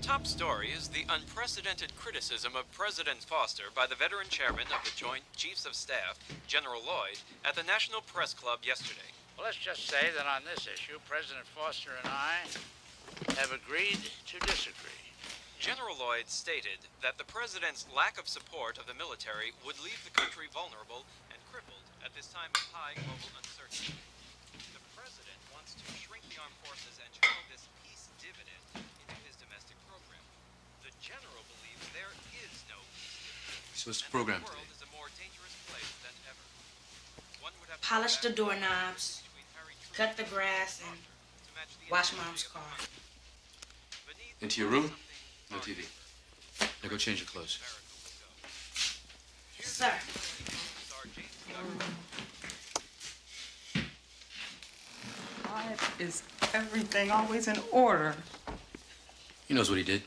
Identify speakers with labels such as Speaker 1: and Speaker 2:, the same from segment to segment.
Speaker 1: top story is the unprecedented criticism of President Foster by the veteran chairman of the Joint Chiefs of Staff, General Lloyd, at the National Press Club yesterday.
Speaker 2: Well, let's just say that on this issue, President Foster and I have agreed to disagree.
Speaker 1: General Lloyd stated that the president's lack of support of the military would leave the country vulnerable and crippled at this time of high global uncertainty. The president wants to shrink the armed forces and channel this peace dividend into his domestic program. The general believes there is no peace dividend.
Speaker 3: So what's the program
Speaker 1: The world
Speaker 3: today?
Speaker 1: is a more dangerous place than ever. One would have
Speaker 4: Polish the doorknobs, cut the grass, and wash Mom's car.
Speaker 3: Into your room? No TV. Now go change your clothes.
Speaker 4: Sir.
Speaker 5: Why is everything always in order?
Speaker 3: He knows what he did.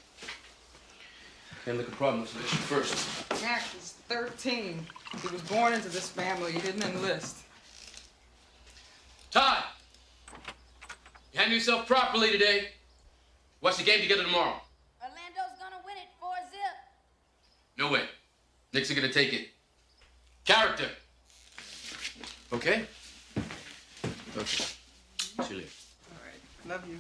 Speaker 3: Can't look a problem with this first.
Speaker 5: Jack is 13. He was born into this family. He didn't enlist.
Speaker 3: Todd! You handle yourself properly today. Watch the game together tomorrow.
Speaker 6: Orlando's gonna win it 4-0.
Speaker 3: No way. Knicks are gonna take it. Character. Okay? Okay. See you later.
Speaker 5: All right. Love you.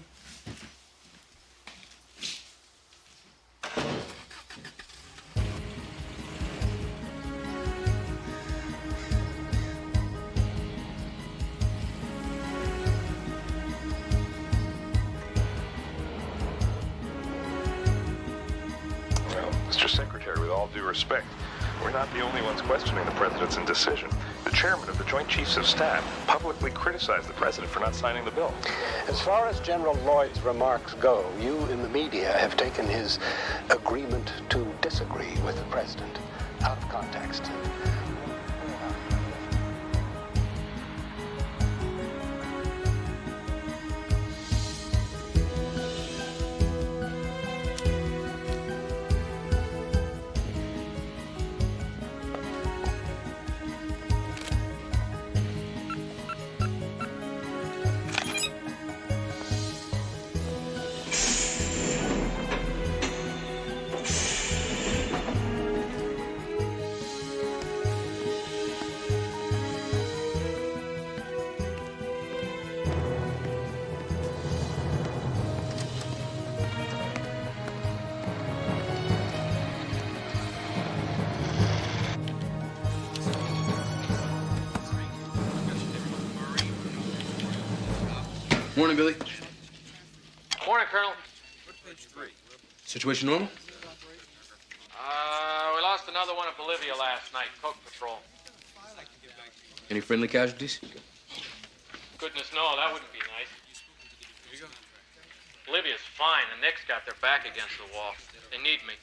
Speaker 7: Mr. Secretary, with all due respect, we're not the only ones questioning the president's indecision. The chairman of the Joint Chiefs of Staff publicly criticized the president for not signing the bill.
Speaker 8: As far as General Lloyd's remarks go, you in the media have taken his agreement to disagree with the president out of context.
Speaker 3: Morning, Billy.
Speaker 9: Morning, Colonel.
Speaker 3: Situation normal?
Speaker 9: We lost another one in Bolivia last night, Coke Patrol.
Speaker 3: Any friendly casualties?
Speaker 9: Goodness, no, that wouldn't be nice. Bolivia's fine. The Knicks got their back against the wall. They need me.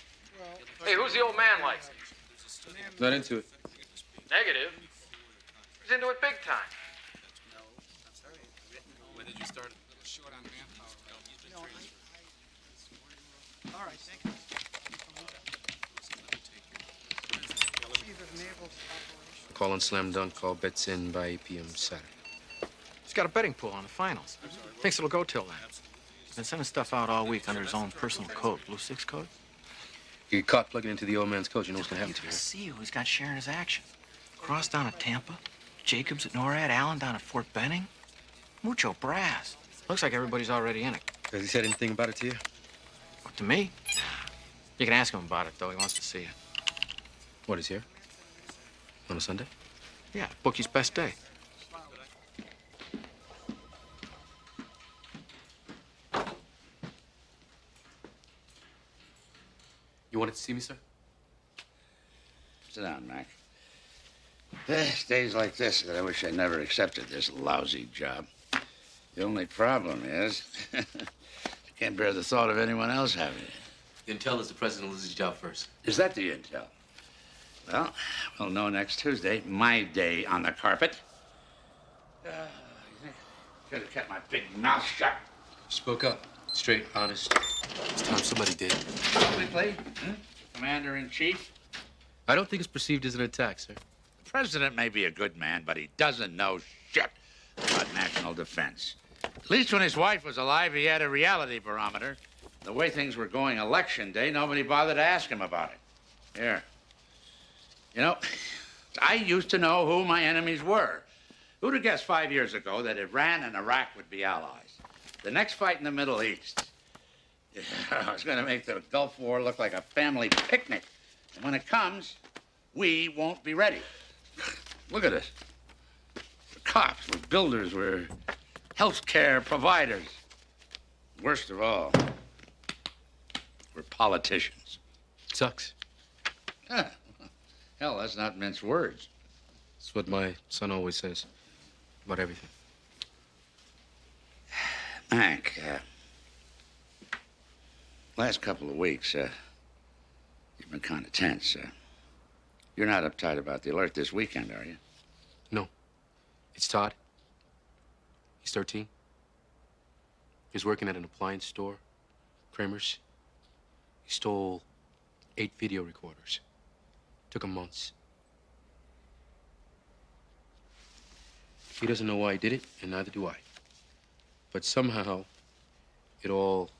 Speaker 9: Hey, who's the old man like?
Speaker 3: Not into it.
Speaker 9: Negative. He's into it big time.
Speaker 10: When did you start? Short on manpower. All right, thank you.
Speaker 3: Call on slam dunk. Call bets in by 8 p.m. Saturday.
Speaker 11: He's got a betting pool on the finals. Thinks it'll go till then. Been sending stuff out all week under his own personal code. Blue 6 code?
Speaker 3: You get caught plugging into the old man's code, you know what's gonna happen to you.
Speaker 11: See who's got sharing his action. Cross down at Tampa, Jacobs at NORAD, Allen down at Fort Benning. Mucho brass. Looks like everybody's already in it.
Speaker 3: Has he said anything about it to you?
Speaker 11: What, to me? You can ask him about it, though. He wants to see it.
Speaker 3: What, he's here? On a Sunday?
Speaker 11: Yeah, bookie's best day.
Speaker 3: You wanted to see me, sir?
Speaker 2: Sit down, Mac. There's days like this that I wish I never accepted this lousy job. The only problem is, I can't bear the thought of anyone else having it.
Speaker 3: The intel is the president will lose his job first.
Speaker 2: Is that the intel? Well, we'll know next Tuesday. My day on the carpet. Could have kept my big mouth shut.
Speaker 3: Spoke up. Straight, honest. It's time somebody did.
Speaker 2: Publicly? Commander-in-Chief?
Speaker 3: I don't think it's perceived as an attack, sir.
Speaker 2: The president may be a good man, but he doesn't know shit about national defense. At least when his wife was alive, he had a reality barometer. The way things were going election day, nobody bothered to ask him about it. Here. You know, I used to know who my enemies were. Who'd have guessed 5 years ago that Iran and Iraq would be allies? The next fight in the Middle East, I was going to make the Gulf War look like a family picnic. And when it comes, we won't be ready. Look at us. We're cops, we're builders, we're healthcare providers. Worst of all, we're politicians.
Speaker 3: Sucks.
Speaker 2: Huh. Hell, that's not mince words.
Speaker 3: That's what my son always says about everything.
Speaker 2: Mac, last couple of weeks, you've been kind of tense. You're not uptight about the alert this weekend, are you?
Speaker 3: No. It's Todd. He's 13. He's working at an appliance store, Kramer's. He stole 8 video recorders. Took him months. He doesn't know why he did it, and neither do I. But somehow, it all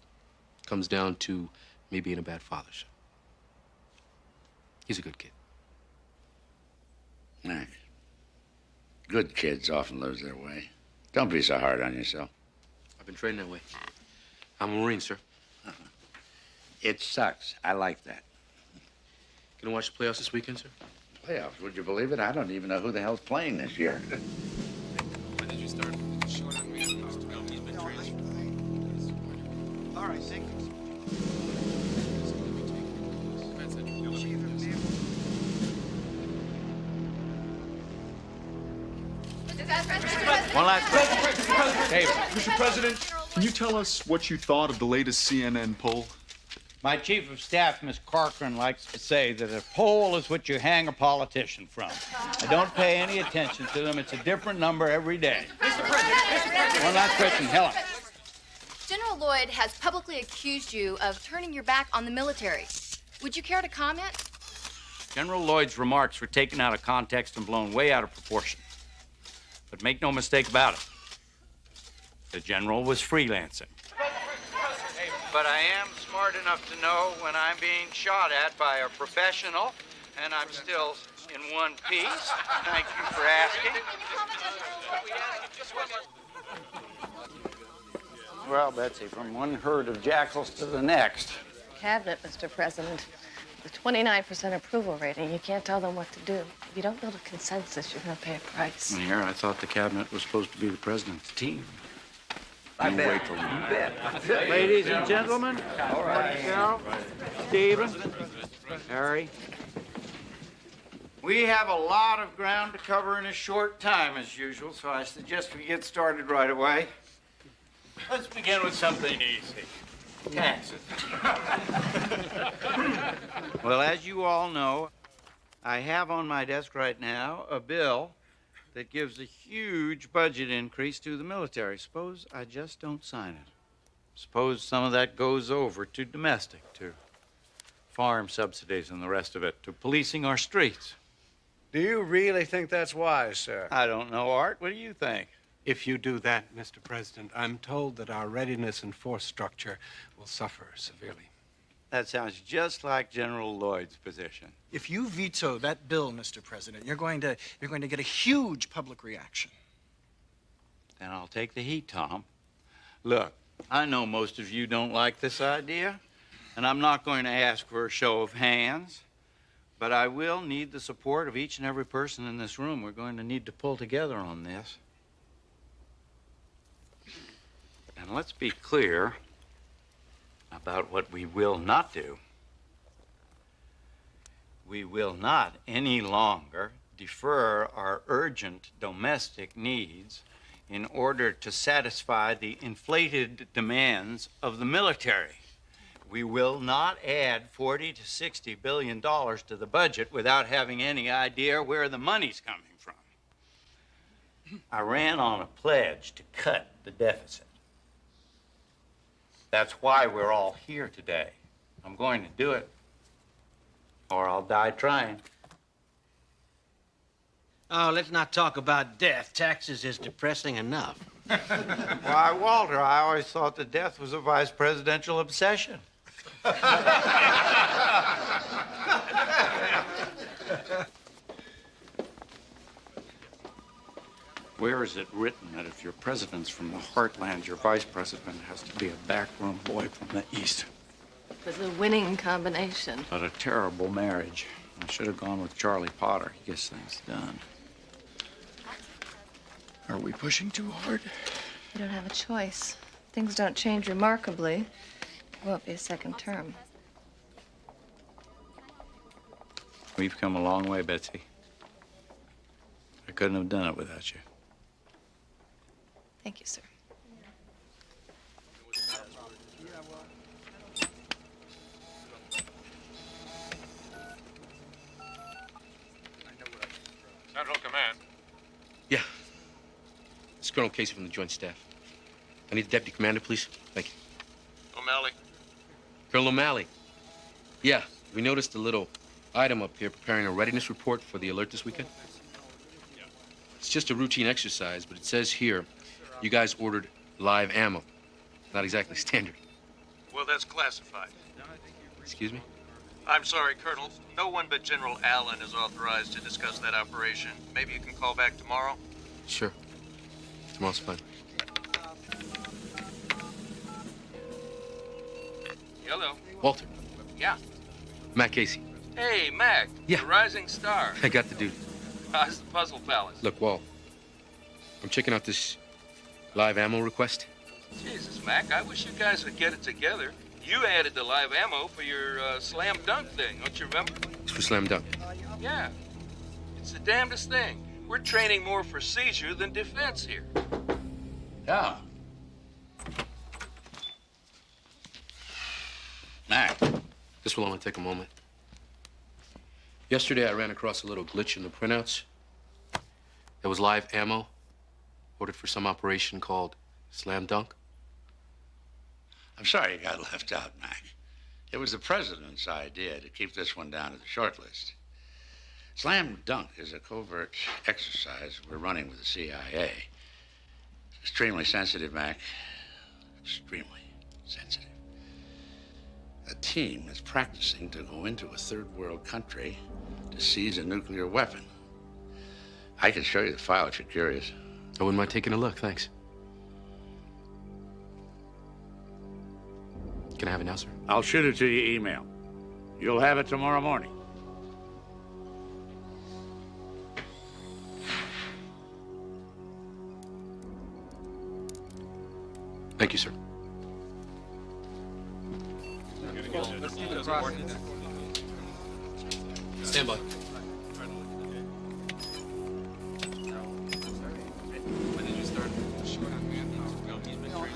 Speaker 3: comes down to me being a bad father, son. He's a good kid.
Speaker 2: Mac, good kids often lose their way. Don't be so hard on yourself.
Speaker 3: I've been trained that way. I'm a Marine, sir.
Speaker 2: It sucks. I like that.
Speaker 3: Gonna watch the playoffs this weekend, sir?
Speaker 2: Playoffs? Would you believe it? I don't even know who the hell's playing this year.
Speaker 10: When did you start? Short on manpower. He's been training.
Speaker 11: All right, thank you.
Speaker 6: One last
Speaker 12: Mr. President, can you tell us what you thought of the latest CNN poll?
Speaker 13: My chief of staff, Miss Corcoran, likes to say that a poll is what you hang a politician from. I don't pay any attention to them. It's a different number every day.
Speaker 6: Mr. President.
Speaker 13: One last question, Helen.
Speaker 6: General Lloyd has publicly accused you of turning your back on the military. Would you care to comment?
Speaker 13: General Lloyd's remarks were taken out of context and blown way out of proportion. But make no mistake about it, the general was freelancing. But I am smart enough to know when I'm being shot at by a professional, and I'm still in one piece. Thank you for asking. Well, Betsy, from one herd of jackals to the next.
Speaker 14: Cabinet, Mr. President. The 29% approval rating, you can't tell them what to do. If you don't build a consensus, you're going to pay a price.
Speaker 13: Here, I thought the cabinet was supposed to be the president's team.
Speaker 8: I bet.
Speaker 13: Wait till you
Speaker 8: bet.
Speaker 13: Ladies and gentlemen,
Speaker 8: All right.
Speaker 13: Carol, Stephen, Harry. We have a lot of ground to cover in a short time, as usual, so I suggest we get started right away. Let's begin with something easy. Taxes. Well, as you all know, I have on my desk right now a bill that gives a huge budget increase to the military. Suppose I just don't sign it. Suppose some of that goes over to domestic, to farm subsidies and the rest of it, to policing our streets.
Speaker 8: Do you really think that's wise, sir?
Speaker 13: I don't know, Art. What do you think?
Speaker 15: If you do that, Mr. President, I'm told that our readiness and force structure will suffer severely.
Speaker 13: That sounds just like General Lloyd's position.
Speaker 11: If you veto that bill, Mr. President, you're going to get a huge public reaction.
Speaker 13: Then I'll take the heat, Tom. Look, I know most of you don't like this idea, and I'm not going to ask for a show of hands, but I will need the support of each and every person in this room. We're going to need to pull together on this. And let's be clear about what we will not do. We will not any longer defer our urgent domestic needs in order to satisfy the inflated demands of the military. We will not add $40 to $60 billion to the budget without having any idea where the money's coming from. I ran on a pledge to cut the deficit. That's why we're all here today. I'm going to do it, or I'll die trying.
Speaker 16: Oh, let's not talk about death. Taxes is depressing enough.
Speaker 13: Why, Walter, I always thought that death was a vice presidential obsession.
Speaker 16: Where is it written that if your president's from the heartland, your vice president has to be a backroom boy from the east?
Speaker 14: It was a winning combination.
Speaker 16: But a terrible marriage. I should have gone with Charlie Potter. He gets things done. Are we pushing too hard?
Speaker 14: You don't have a choice. Things don't change remarkably. It won't be a second term.
Speaker 16: We've come a long way, Betsy. I couldn't have done it without you.
Speaker 14: Thank you, sir.
Speaker 10: Central Command.
Speaker 3: Yeah. It's Colonel Casey from the Joint Staff. I need the deputy commander, please. Thank you.
Speaker 10: O'Malley.
Speaker 3: Colonel O'Malley. Yeah, we noticed a little item up here preparing a readiness report for the alert this weekend. It's just a routine exercise, but it says here you guys ordered live ammo. Not exactly standard.
Speaker 17: Well, that's classified.
Speaker 3: Excuse me?
Speaker 17: I'm sorry, Colonel. No one but General Allen is authorized to discuss that operation. Maybe you can call back tomorrow?
Speaker 3: Sure. Tomorrow's fine.
Speaker 17: Hello.
Speaker 3: Walter.
Speaker 17: Yeah.
Speaker 3: Matt Casey.
Speaker 17: Hey, Mac.
Speaker 3: Yeah.
Speaker 17: The rising star.
Speaker 3: I got the duty.
Speaker 17: How's the Puzzle Palace?
Speaker 3: Look, Walt. I'm checking out this live ammo request.
Speaker 17: Jesus, Mac, I wish you guys would get it together. You added the live ammo for your slam dunk thing, don't you remember?
Speaker 3: It's for slam dunk.
Speaker 17: Yeah. It's the damnedest thing. We're training more for seizure than defense here.
Speaker 2: Yeah. Mac.
Speaker 3: This will only take a moment. Yesterday, I ran across a little glitch in the printouts. There was live ammo ordered for some operation called Slam Dunk.
Speaker 2: I'm sorry you got left out, Mac. It was the president's idea to keep this one down to the short list. Slam Dunk is a covert exercise we're running with the CIA. Extremely sensitive, Mac. Extremely sensitive. A team is practicing to go into a third world country to seize a nuclear weapon. I can show you the file if you're curious.
Speaker 3: I wouldn't mind taking a look, thanks. Can I have it now, sir?
Speaker 2: I'll shoot it to your email. You'll have it tomorrow morning.
Speaker 3: Thank you, sir. Stand by.
Speaker 10: When did you start? Short on manpower. No, he's been training.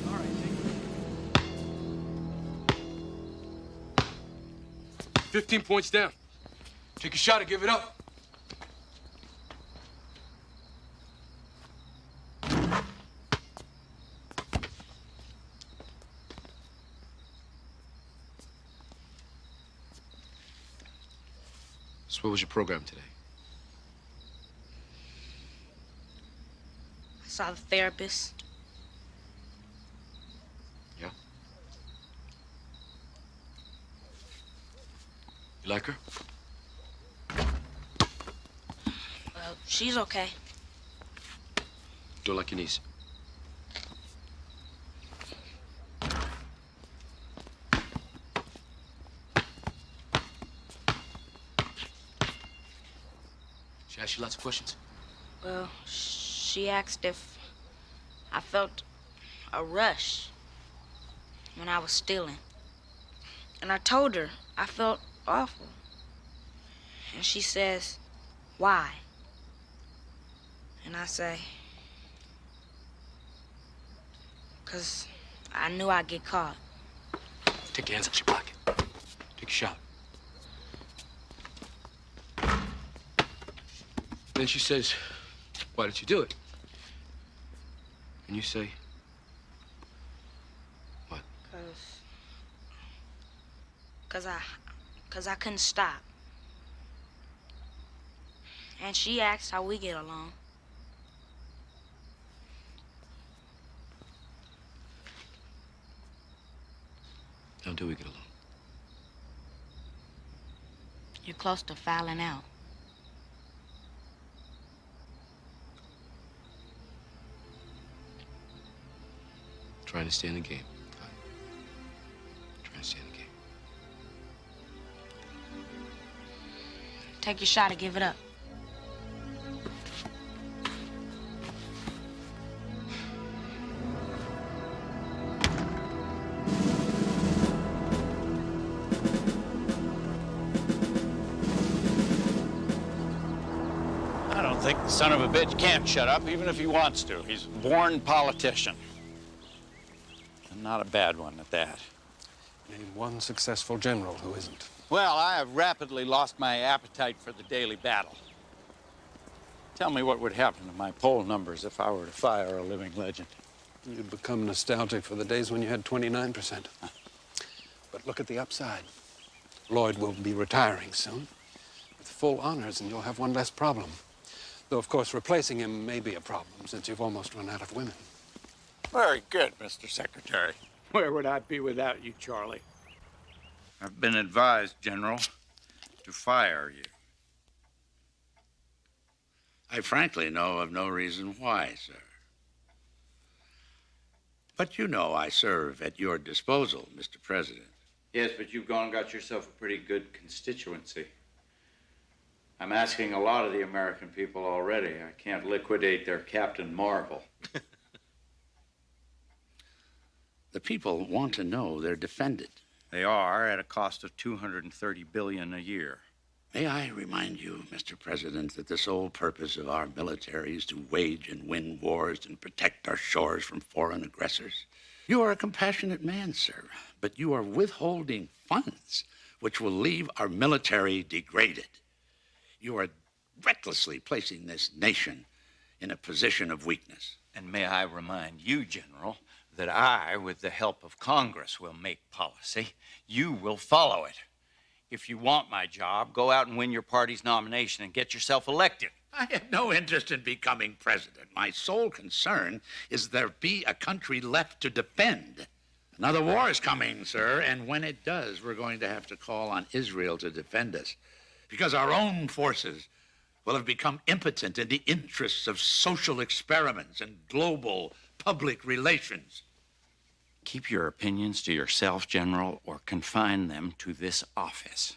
Speaker 10: All right,
Speaker 3: 15 points down. Take a shot and give it up. So what was your program today?
Speaker 4: I saw the therapist.
Speaker 3: Yeah? You like her?
Speaker 4: She's okay.
Speaker 3: Don't like your niece. She asked you lots of questions?
Speaker 4: Well, she asked if I felt a rush when I was stealing. And I told her I felt awful. And she says, why? And I say, 'cause I knew I'd get caught.
Speaker 3: Take your hands out your pocket. Take a shot. Then she says, why did you do it? And you say, what?
Speaker 4: 'Cause I couldn't stop. And she asked how we get along.
Speaker 3: How do we get along?
Speaker 4: You're close to fouling out.
Speaker 3: Trying to stay in the game. Trying to stay in the game.
Speaker 4: Take your shot or give it up.
Speaker 16: I don't think the son of a bitch can't shut up, even if he wants to. He's a born politician. And not a bad one at that.
Speaker 15: Name one successful general who isn't.
Speaker 16: Well, I have rapidly lost my appetite for the daily battle. Tell me what would happen to my poll numbers if I were to fire a living legend.
Speaker 15: You'd become nostalgic for the days when you had 29%. But look at the upside. Lloyd will be retiring soon with full honors, and you'll have one less problem. Though, of course, replacing him may be a problem, since you've almost run out of women.
Speaker 16: Very good, Mr. Secretary. Where would I be without you, Charlie? I've been advised, General, to fire you.
Speaker 2: I frankly know of no reason why, sir. But you know I serve at your disposal, Mr. President.
Speaker 13: Yes, but you've gone and got yourself a pretty good constituency. I'm asking a lot of the American people already. I can't liquidate their Captain Marvel.
Speaker 2: The people want to know they're defended.
Speaker 13: They are at a cost of $230 billion a year.
Speaker 2: May I remind you, Mr. President, that the sole purpose of our military is to wage and win wars and protect our shores from foreign aggressors? You are a compassionate man, sir, but you are withholding funds which will leave our military degraded. You are recklessly placing this nation in a position of weakness.
Speaker 13: And may I remind you, General, that I, with the help of Congress, will make policy. You will follow it. If you want my job, go out and win your party's nomination and get yourself elected.
Speaker 2: I have no interest in becoming president. My sole concern is there be a country left to defend. Another war is coming, sir, and when it does, we're going to have to call on Israel to defend us, because our own forces will have become impotent in the interests of social experiments and global public relations.
Speaker 13: Keep your opinions to yourself, General, or confine them to this office.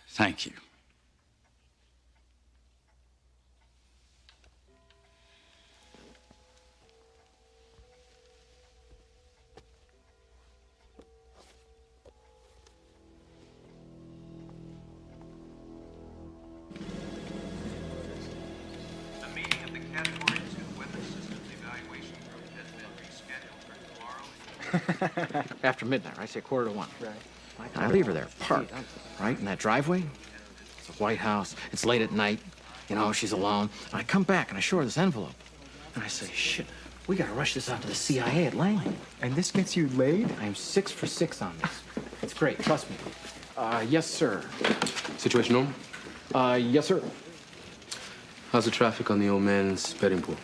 Speaker 13: Thank you.
Speaker 1: A meeting of the Category 2 Weather Systems Evaluation Group has been rescheduled for tomorrow.
Speaker 11: After midnight, right? Say 1:45. Right. I leave her there, parked, right, in that driveway. It's a White House. It's late at night. You know, she's alone. And I come back and I show her this envelope. And I say, shit, we gotta rush this out to the CIA at Langley. And this gets you laid? I'm 6 for 6 on this. It's great, trust me. Yes, sir.
Speaker 3: Situation normal?
Speaker 11: Yes, sir.
Speaker 3: How's the traffic on the old man's betting pool?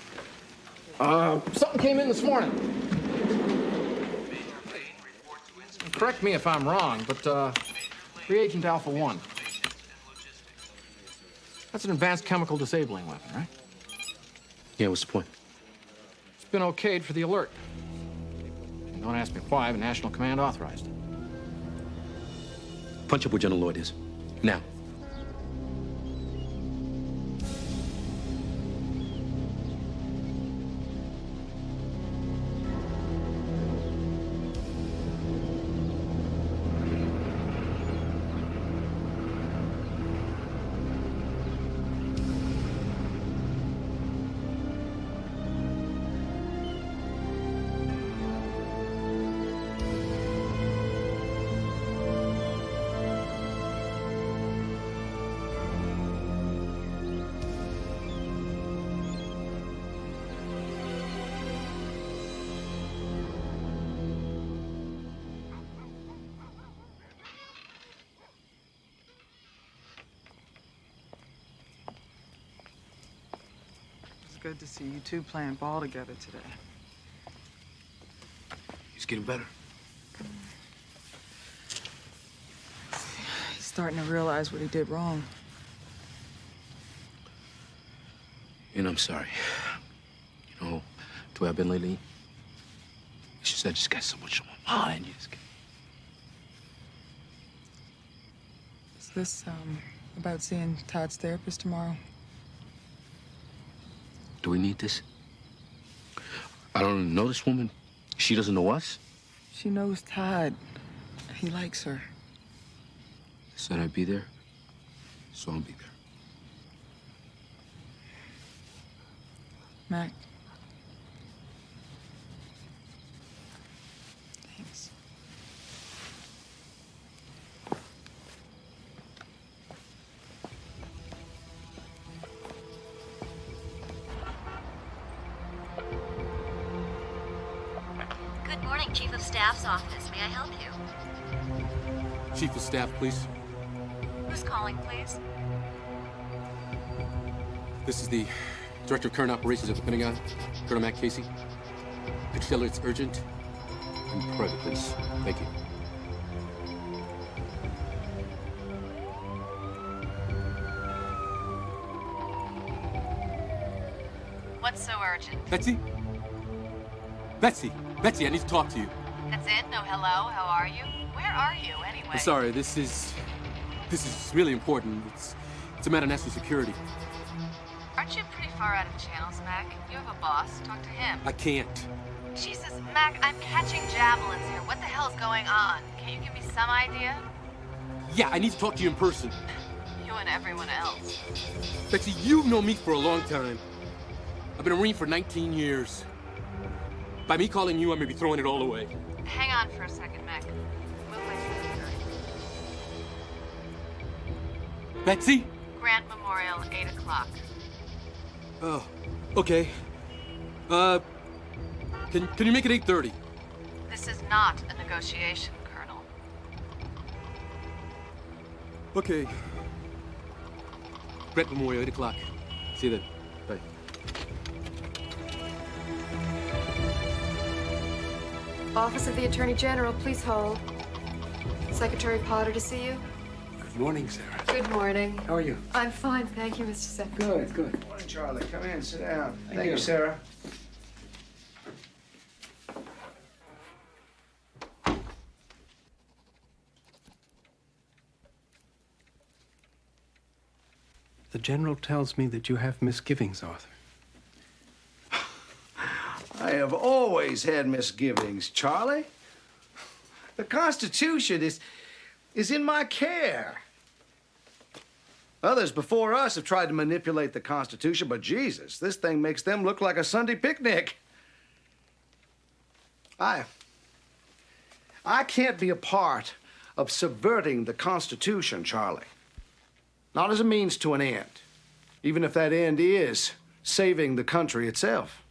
Speaker 11: Something came in this morning. Correct me if I'm wrong, but reagent Alpha 1. That's an advanced chemical disabling weapon, right?
Speaker 3: Yeah, what's the point?
Speaker 11: It's been okayed for the alert. And don't ask me why, but National Command authorized it.
Speaker 3: Punch up where General Lloyd is. Now.
Speaker 5: Good to see you two playing ball together today.
Speaker 3: He's getting better.
Speaker 5: starting to realize what he did wrong.
Speaker 3: And I'm sorry. You know, the way I've been lately, it's just I just got so much on my mind. You just get...
Speaker 5: Is this, about seeing Todd's therapist tomorrow?
Speaker 3: Do we need this? I don't even know this woman. She doesn't know us?
Speaker 5: She knows Todd. He likes her.
Speaker 3: Said I'd be there, so I'll be there.
Speaker 5: Mac. Thanks.
Speaker 18: Good morning, Chief of Staff's office. May I help you?
Speaker 3: Chief of Staff, please.
Speaker 18: Who's calling, please?
Speaker 3: This is the Director of Current Operations of the Pentagon, Colonel Matt Casey. Could you tell her it's urgent and private, please? Thank you.
Speaker 18: What's so urgent?
Speaker 3: Betsy? Betsy, I need to talk to you.
Speaker 18: That's it? No hello? How are you? Where are you, anyway?
Speaker 3: I'm sorry, this is really important. It's a matter of national security.
Speaker 18: Aren't you pretty far out of channels, Mac? You have a boss. Talk to him.
Speaker 3: I can't.
Speaker 18: Jesus, Mac, I'm catching javelins here. What the hell's going on? Can you give me some idea?
Speaker 3: Yeah, I need to talk to you in person.
Speaker 18: You and everyone else.
Speaker 3: Betsy, you've known me for a long time. I've been a Marine for 19 years. By me calling you, I may be throwing it all away.
Speaker 18: Hang on for a second, Mac. We'll wait for you.
Speaker 3: Betsy?
Speaker 18: Grant Memorial, 8 o'clock.
Speaker 3: Oh, okay. Can you make it 8:30?
Speaker 18: This is not a negotiation, Colonel.
Speaker 3: Okay. Grant Memorial, 8 o'clock. See you then. Bye.
Speaker 19: Office of the Attorney General, please hold. Secretary Potter to see you.
Speaker 15: Good morning, Sarah.
Speaker 19: Good morning.
Speaker 15: How are you?
Speaker 19: I'm fine, thank you, Mr. Secretary.
Speaker 15: Good.
Speaker 2: Morning, Charlie. Come in, sit down.
Speaker 15: Thank you,
Speaker 2: Sarah.
Speaker 15: The General tells me that you have misgivings, Arthur.
Speaker 2: I have always had misgivings, Charlie. The Constitution is in my care. Others before us have tried to manipulate the Constitution, but Jesus, this thing makes them look like a Sunday picnic. I can't be a part of subverting the Constitution, Charlie. Not as a means to an end, even if that end is saving the country itself.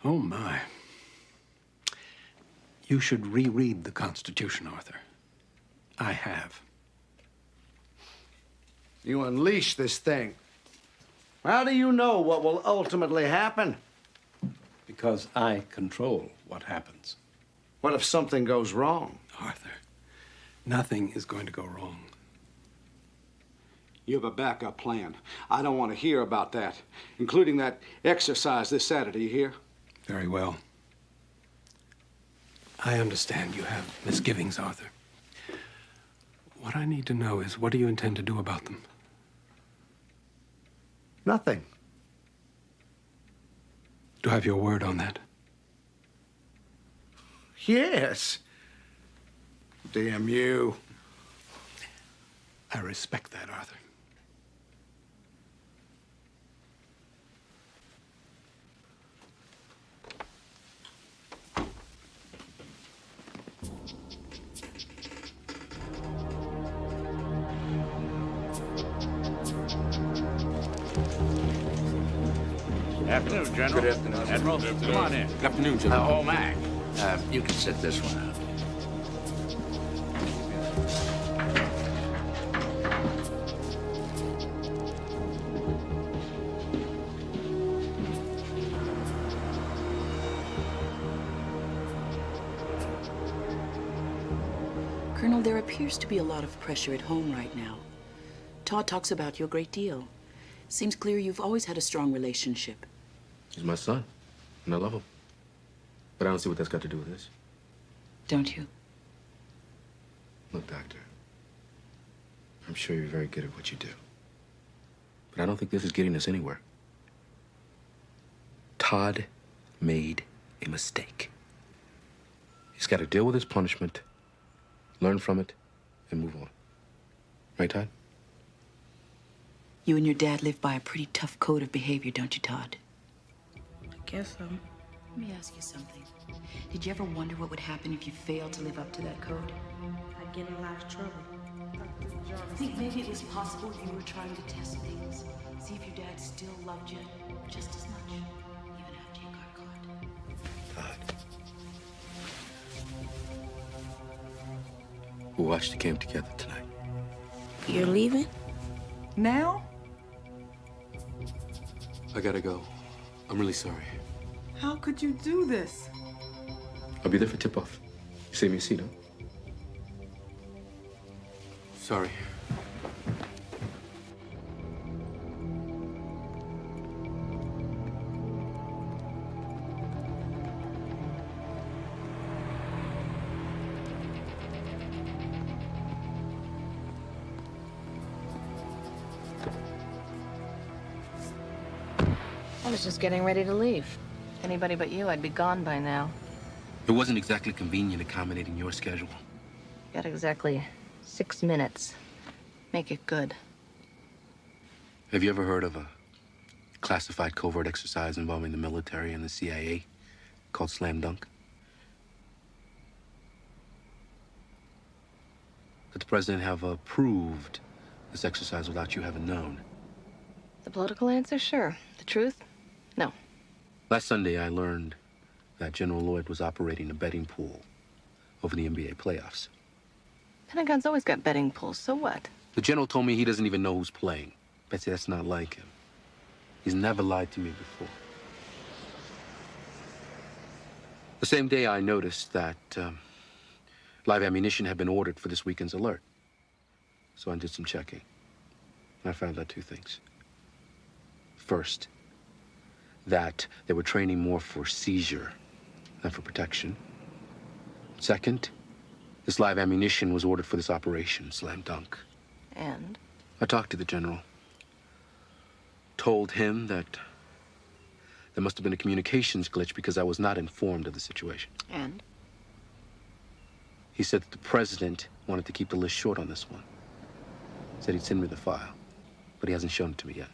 Speaker 15: Oh, my. You should reread the Constitution, Arthur. I have.
Speaker 2: You unleash this thing. How do you know what will ultimately happen?
Speaker 15: Because I control what happens.
Speaker 2: What if something goes wrong?
Speaker 15: Arthur, nothing is going to go wrong.
Speaker 2: You have a backup plan. I don't want to hear about that, including that exercise this Saturday, you hear?
Speaker 15: Very well. I understand you have misgivings, Arthur. What I need to know is, what do you intend to do about them?
Speaker 2: Nothing.
Speaker 15: Do I have your word on that?
Speaker 2: Yes. Damn you.
Speaker 15: I respect that, Arthur.
Speaker 2: Afternoon, General.
Speaker 3: Good afternoon.
Speaker 2: Admiral, come on in.
Speaker 3: Good afternoon, General.
Speaker 2: Oh, Mac, you can sit this one out.
Speaker 20: Colonel, there appears to be a lot of pressure at home right now. Todd talks about you a great deal. Seems clear you've always had a strong relationship.
Speaker 3: He's my son, and I love him. But I don't see what that's got to do with this.
Speaker 20: Don't you?
Speaker 3: Look, Doctor, I'm sure you're very good at what you do. But I don't think this is getting us anywhere. Todd made a mistake. He's got to deal with his punishment, learn from it, and move on. Right, Todd?
Speaker 20: You and your dad live by a pretty tough code of behavior, don't you, Todd?
Speaker 4: I guess so.
Speaker 20: Let me ask you something. Did you ever wonder what would happen if you failed to live up to that code?
Speaker 4: I'd get in a lot of trouble.
Speaker 20: I think maybe it was possible you were trying to test things. See if your dad still loved you just as much, even after you got caught.
Speaker 3: Todd. We'll watch the game together tonight.
Speaker 4: You're leaving?
Speaker 5: Now?
Speaker 3: I gotta go. I'm really sorry.
Speaker 5: How could you do this?
Speaker 3: I'll be there for tip-off. You save me a seat, huh? Sorry.
Speaker 14: I was just getting ready to leave. Anybody but you, I'd be gone by now.
Speaker 3: It wasn't exactly convenient accommodating your schedule.
Speaker 14: Got exactly 6 minutes. Make it good.
Speaker 3: Have you ever heard of a classified covert exercise involving the military and the CIA called Slam Dunk? Could the president have approved this exercise without you having known?
Speaker 14: The political answer, sure. The truth, no.
Speaker 3: Last Sunday, I learned that General Lloyd was operating a betting pool over the NBA playoffs.
Speaker 14: Pentagon's always got betting pools, so what?
Speaker 3: The general told me he doesn't even know who's playing. Betsy, that's not like him. He's never lied to me before. The same day, I noticed that live ammunition had been ordered for this weekend's alert. So I did some checking. And I found out 2 things. First, that they were training more for seizure than for protection. Second, this live ammunition was ordered for this operation, Slam Dunk.
Speaker 14: And?
Speaker 3: I talked to the general. Told him that there must have been a communications glitch because I was not informed of the situation.
Speaker 14: And?
Speaker 3: He said that the president wanted to keep the list short on this one. Said he'd send me the file, but he hasn't shown it to me yet.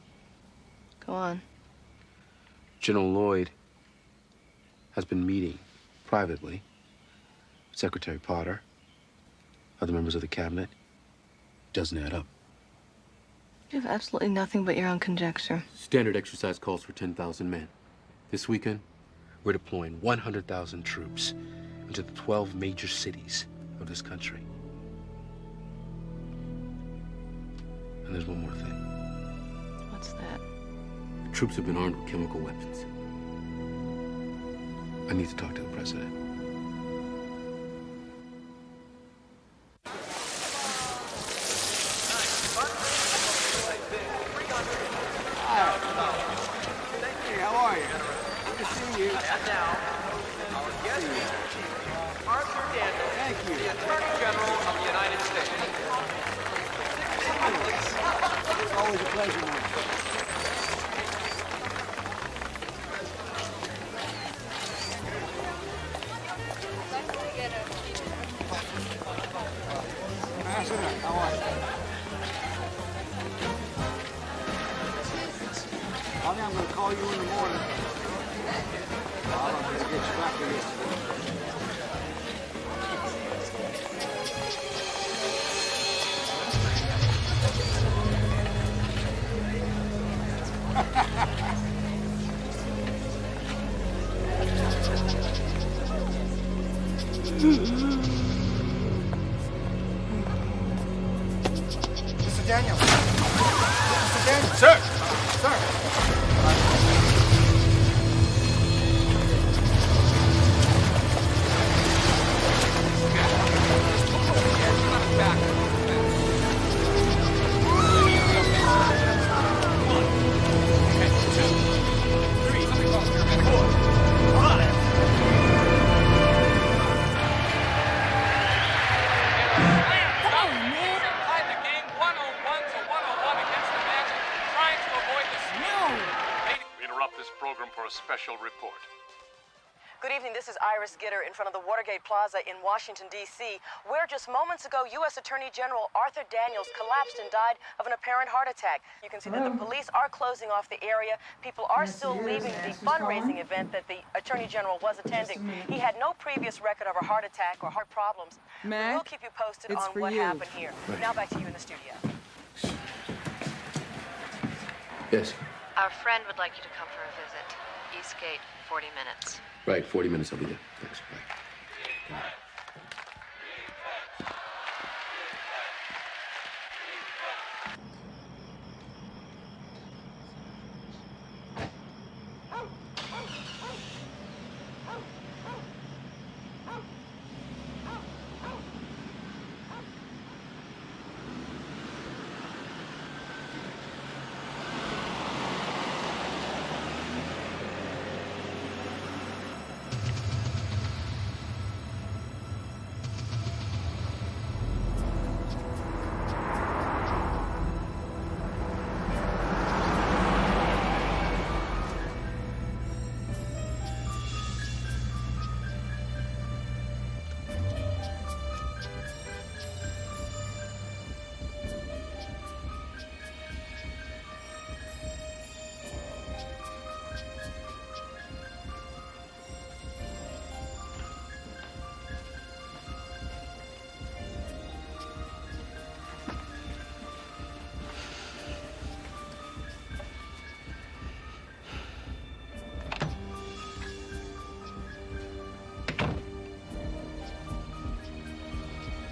Speaker 14: Go on.
Speaker 3: General Lloyd has been meeting privately with Secretary Potter, other members of the cabinet. Doesn't add up.
Speaker 14: You have absolutely nothing but your own conjecture.
Speaker 3: Standard exercise calls for 10,000 men. This weekend, we're deploying 100,000 troops into the 12 major cities of this country. And there's one more thing.
Speaker 14: What's that?
Speaker 3: The troops have been armed with chemical weapons. I need to talk to the president.
Speaker 10: Hey, how are you? Good to see you. And now, our guest speaker, Arthur Daniels. Thank you. The Attorney General of the United States. It's always a pleasure, man. How are you? I think I'm going to call you in the morning. I'm going to get you back to yesterday. Mr. Daniel. Mr. Daniel. Sir. Sir.
Speaker 13: a special report.
Speaker 21: Good evening. This is Iris Gitter in front of the Watergate Plaza in Washington, D.C., where just moments ago, U.S. Attorney General Arthur Daniels collapsed and died of an apparent heart attack. You can see that the police are closing off the area. People are still leaving the fundraising event that the Attorney General was attending. He had no previous record of a heart attack or heart problems.
Speaker 5: Mac,
Speaker 21: we'll keep you posted
Speaker 5: it's
Speaker 21: on
Speaker 5: for
Speaker 21: what
Speaker 5: you.
Speaker 21: happened here.
Speaker 3: Right.
Speaker 21: Now back to you in the studio.
Speaker 3: Yes.
Speaker 18: Our friend would like you to come for a visit. Eastgate, 40 minutes.
Speaker 3: Right, 40 minutes, I'll be there. Thanks. Bye.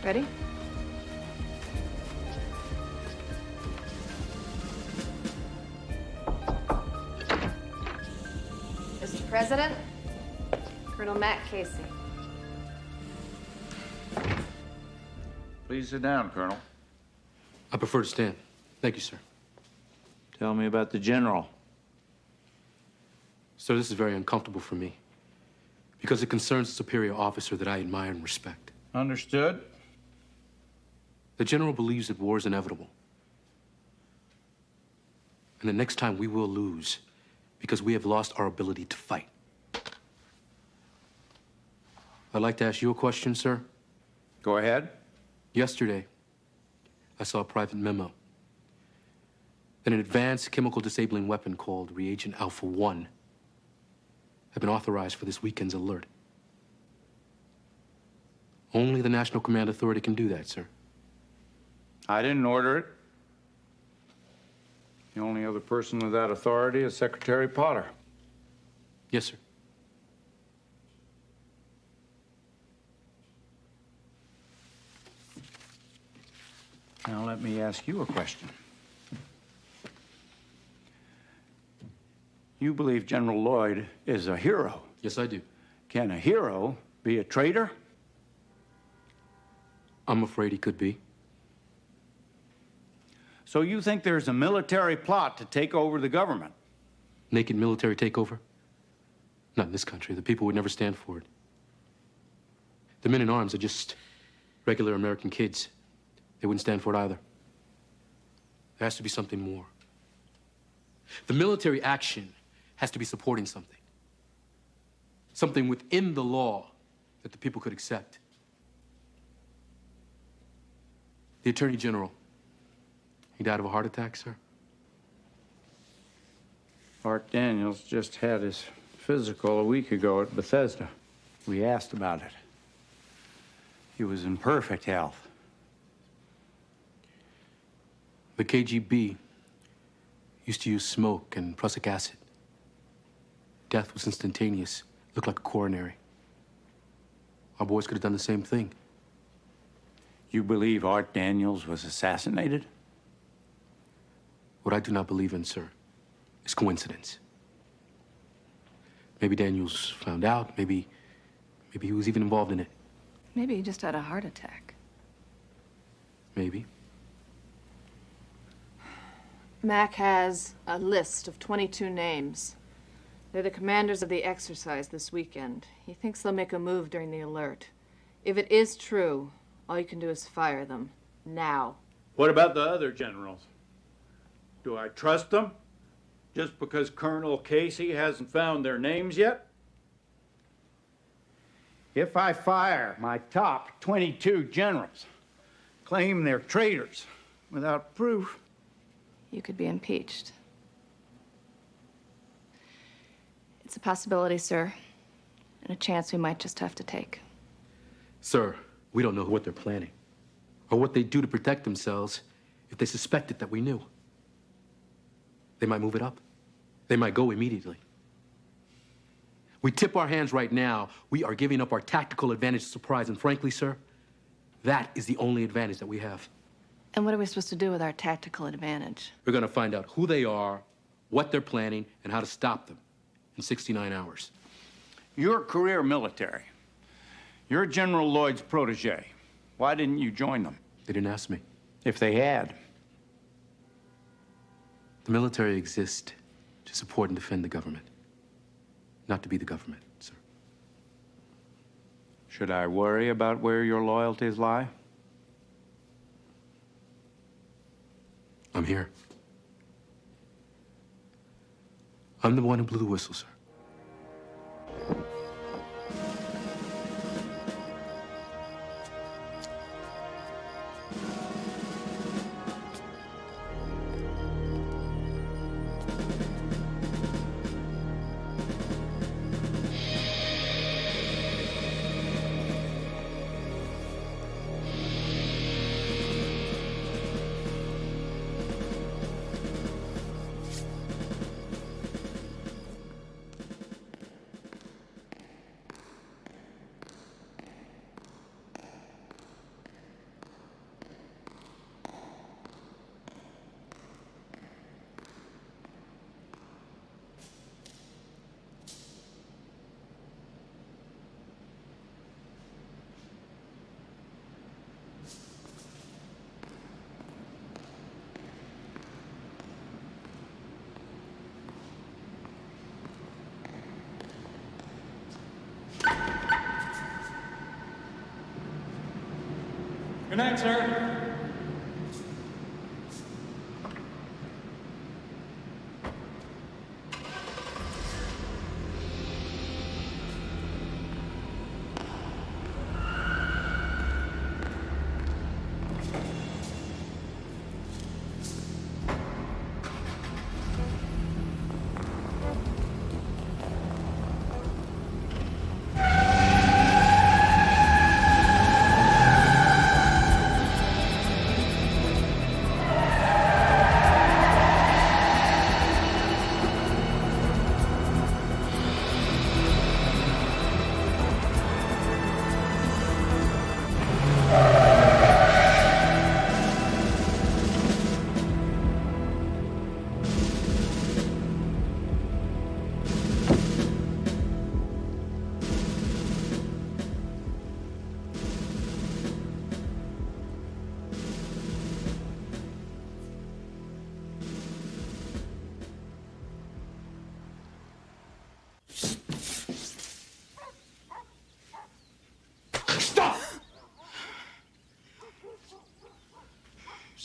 Speaker 19: Ready? Mr. President, Colonel Matt Casey.
Speaker 16: Please sit down, Colonel.
Speaker 3: I prefer to stand. Thank you, sir.
Speaker 13: Tell me about the general.
Speaker 3: Sir, this is very uncomfortable for me because it concerns a superior officer that I admire and respect.
Speaker 13: Understood.
Speaker 3: The general believes that war is inevitable. And the next time we will lose because we have lost our ability to fight. I'd like to ask you a question, sir.
Speaker 13: Go ahead.
Speaker 3: Yesterday, I saw a private memo that an advanced chemical disabling weapon called Reagent Alpha 1 had been authorized for this weekend's alert. Only the National Command Authority can do that, sir.
Speaker 13: I didn't order it. The only other person with that authority is Secretary Potter.
Speaker 3: Yes, sir.
Speaker 13: Now let me ask you a question. You believe General Lloyd is a hero.
Speaker 3: Yes, I do.
Speaker 13: Can a hero be a traitor?
Speaker 3: I'm afraid he could be.
Speaker 13: So you think there's a military plot to take over the government?
Speaker 3: Naked military takeover? Not in this country. The people would never stand for it. The men in arms are just regular American kids. They wouldn't stand for it either. There has to be something more. The military action has to be supporting something. Something within the law that the people could accept. The Attorney General, he died of a heart attack, sir?
Speaker 13: Art Daniels just had his physical a week ago at Bethesda. We asked about it. He was in perfect health.
Speaker 3: The KGB used to use smoke and prussic acid. Death was instantaneous. Looked like a coronary. Our boys could have done the same thing.
Speaker 13: You believe Art Daniels was assassinated?
Speaker 3: What I do not believe in, sir, is coincidence. Maybe Daniels found out. Maybe he was even involved in it.
Speaker 19: Maybe he just had a heart attack.
Speaker 3: Maybe.
Speaker 19: Mac has a list of 22 names. They're the commanders of the exercise this weekend. He thinks they'll make a move during the alert. If it is true, all you can do is fire them. Now.
Speaker 13: What about the other generals? Do I trust them? Just because Colonel Casey hasn't found their names yet? If I fire my top 22 generals, claim they're traitors without proof,
Speaker 14: You could be impeached. It's a possibility, sir, and a chance we might just have to take.
Speaker 3: Sir, we don't know what they're planning or what they do to protect themselves if they suspected that we knew. They might move it up. They might go immediately. We tip our hands right now, we are giving up our tactical advantage to surprise, and frankly, sir, that is the only advantage that we have.
Speaker 14: And what are we supposed to do with our tactical advantage?
Speaker 3: We're gonna find out who they are, what they're planning, and how to stop them in 69 hours.
Speaker 13: you're career military. You're General Lloyd's protege. Why didn't you join them?
Speaker 3: They didn't ask me.
Speaker 13: If they had.
Speaker 3: The military exists to support and defend the government, not to be the government, sir.
Speaker 13: Should I worry about where your loyalties lie?
Speaker 3: I'm here. I'm the one who blew the whistle, sir.
Speaker 10: Good night, sir.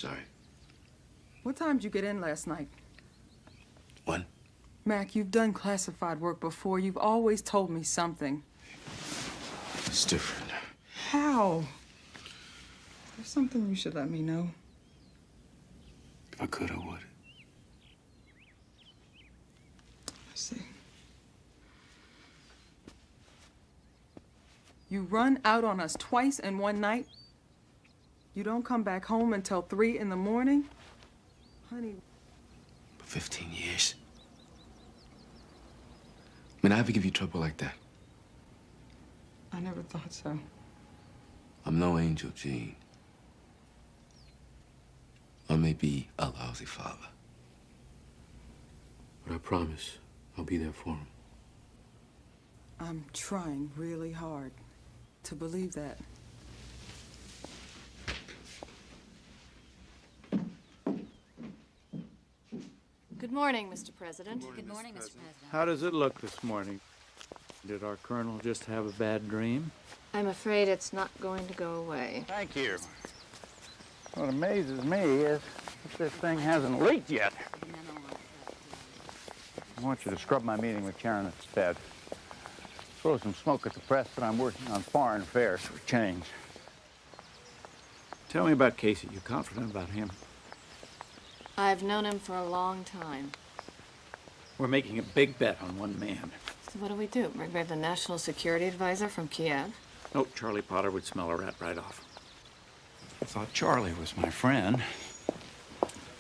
Speaker 3: Sorry.
Speaker 5: What time did you get in last night?
Speaker 3: 1.
Speaker 5: Mac, you've done classified work before. You've always told me something.
Speaker 3: It's different.
Speaker 5: How? There's something you should let me know.
Speaker 3: If I could, I would.
Speaker 5: I see. You run out on us twice in one night. You don't come back home until 3 in the morning? Honey.
Speaker 3: For 15 years. I mean, I ever give you trouble like that?
Speaker 5: I never thought so.
Speaker 3: I'm no angel, Jean. I may be a lousy father. But I promise I'll be there for him.
Speaker 5: I'm trying really hard to believe that.
Speaker 14: Good morning, Mr. President.
Speaker 7: Good morning, Mr. President.
Speaker 13: How does it look this morning? Did our colonel just have a bad dream?
Speaker 14: I'm afraid it's not going to go away.
Speaker 13: Thank you. What amazes me is that this thing hasn't leaked yet.
Speaker 16: I want you to scrub my meeting with Karen instead. Throw some smoke at the press that I'm working on foreign affairs for a change. Tell me about Casey. You confident about him?
Speaker 19: I've known him for a long time.
Speaker 16: We're making a big bet on one man.
Speaker 19: So what do? Bring back the national security advisor from Kiev?
Speaker 16: No, Charlie Potter would smell a rat right off. I thought Charlie was my friend.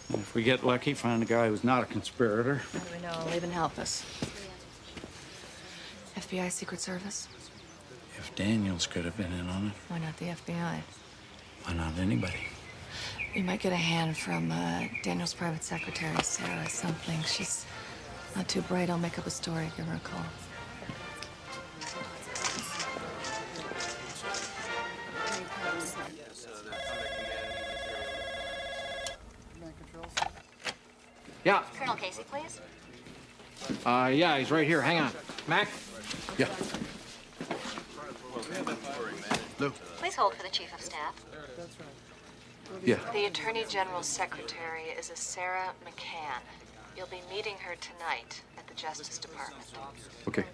Speaker 16: And if we get lucky, find a guy who's not a conspirator.
Speaker 19: How do we know? He'll even help us. FBI Secret Service?
Speaker 16: If Daniels could have been in on it,
Speaker 19: Why not the FBI?
Speaker 16: why not anybody?
Speaker 19: You might get a hand from Daniel's private secretary, Sarah something. She's not too bright. I'll make up a story. Give her a call.
Speaker 11: Yeah.
Speaker 18: Colonel Casey, please.
Speaker 11: Yeah, he's right here. Hang on. Mac?
Speaker 3: Yeah. Lou?
Speaker 18: Please hold for the Chief of Staff.
Speaker 3: Yeah.
Speaker 19: The Attorney General's secretary is a Sarah McCann. You'll be meeting her tonight at the Justice Department.
Speaker 3: Okay.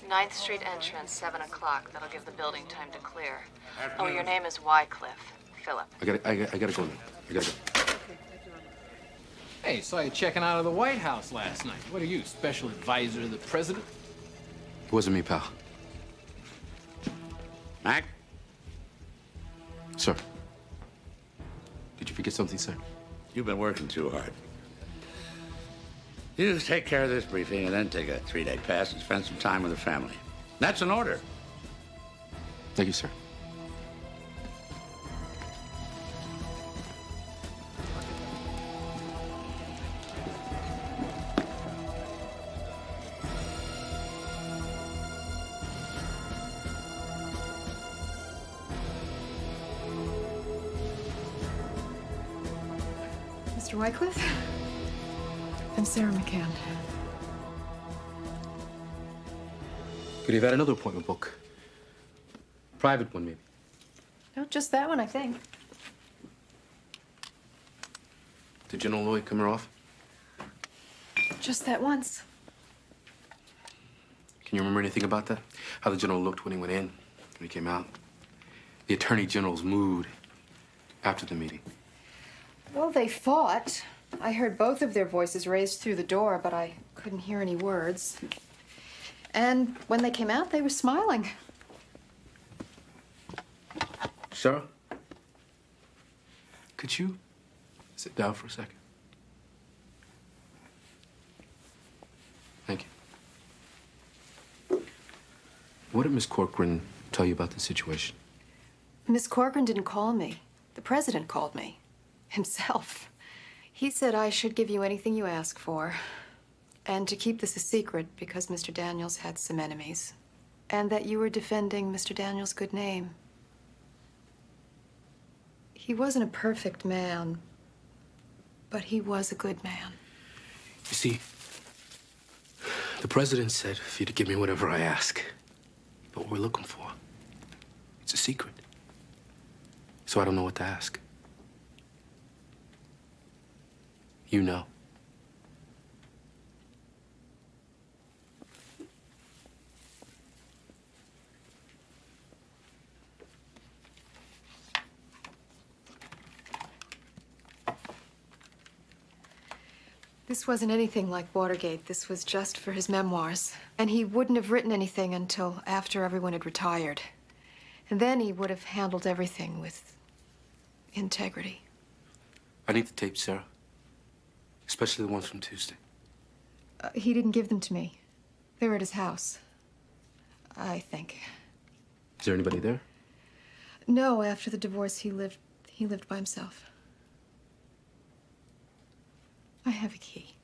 Speaker 19: 9th Street entrance, 7 o'clock. That'll give the building time to clear. Oh, your name is Wycliffe. Philip.
Speaker 3: I gotta go now. I gotta go.
Speaker 11: Hey, saw you checking out of the White House last night. What are you, special advisor to the president?
Speaker 3: It wasn't me, pal.
Speaker 2: Mac?
Speaker 3: Sir. Did you forget something, sir?
Speaker 2: You've been working too hard. You just take care of this briefing and then take a 3-day pass and spend some time with the family. That's an order.
Speaker 3: Thank you, sir.
Speaker 7: Mr. Wycliffe? I'm Sarah McCann.
Speaker 3: Could you have had another appointment book? Private one, maybe.
Speaker 7: No, just that one, I think.
Speaker 3: Did General Lloyd come her off?
Speaker 7: Just that once.
Speaker 3: Can you remember anything about that? How the general looked when he went in, when he came out? The Attorney General's mood after the meeting?
Speaker 7: Well, they fought. I heard both of their voices raised through the door, but I couldn't hear any words. And when they came out, they were smiling.
Speaker 3: Sarah? Could you sit down for a second? Thank you. What did Miss Corcoran tell you about the situation?
Speaker 7: Miss Corcoran didn't call me. The president called me. Himself. He said I should give you anything you ask for, and to keep this a secret because Mr. Daniels had some enemies, and that you were defending Mr. Daniels' good name. He wasn't a perfect man, but he was a good man.
Speaker 3: You see, the president said for you to give me whatever I ask. But what we're looking for, it's a secret. So I don't know what to ask. You know.
Speaker 7: This wasn't anything like Watergate. This was just for his memoirs. And he wouldn't have written anything until after everyone had retired. And then he would have handled everything with integrity.
Speaker 3: I need the tapes, Sarah. Especially the ones from Tuesday.
Speaker 7: He didn't give them to me. They were at his house, I think.
Speaker 3: Is there anybody there?
Speaker 7: No, after the divorce, he lived by himself. I have a key.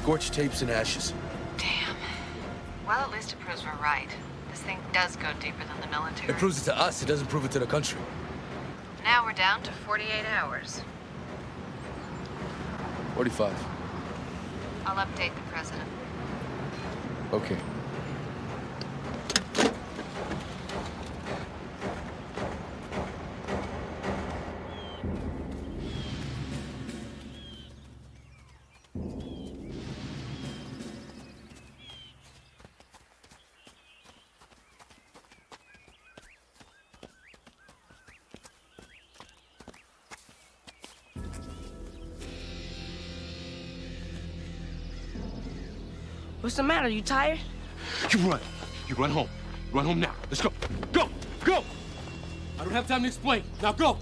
Speaker 3: Scorched tapes and ashes.
Speaker 18: Damn. Well, at least it proves we're right. This thing does go deeper than the military.
Speaker 3: It proves it to us. It doesn't prove it to the country.
Speaker 18: Now we're down to 48 hours.
Speaker 3: 45.
Speaker 18: I'll update the president.
Speaker 3: Okay.
Speaker 9: What's the matter? You tired?
Speaker 3: You run. You run home. Run home now. Let's go. Go! Go! I don't have time to explain. Now go!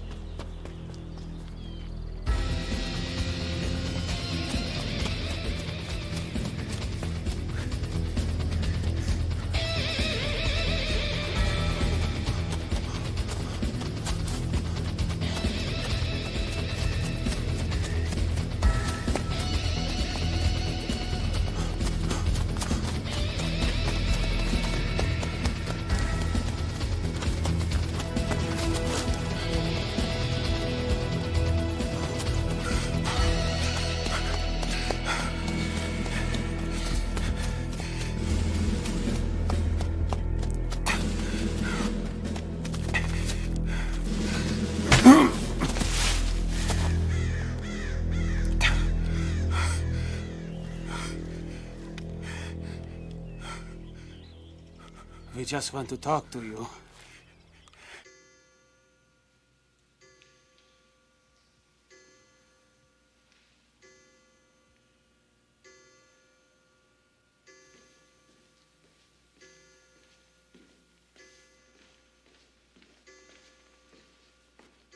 Speaker 22: We just want to talk to you.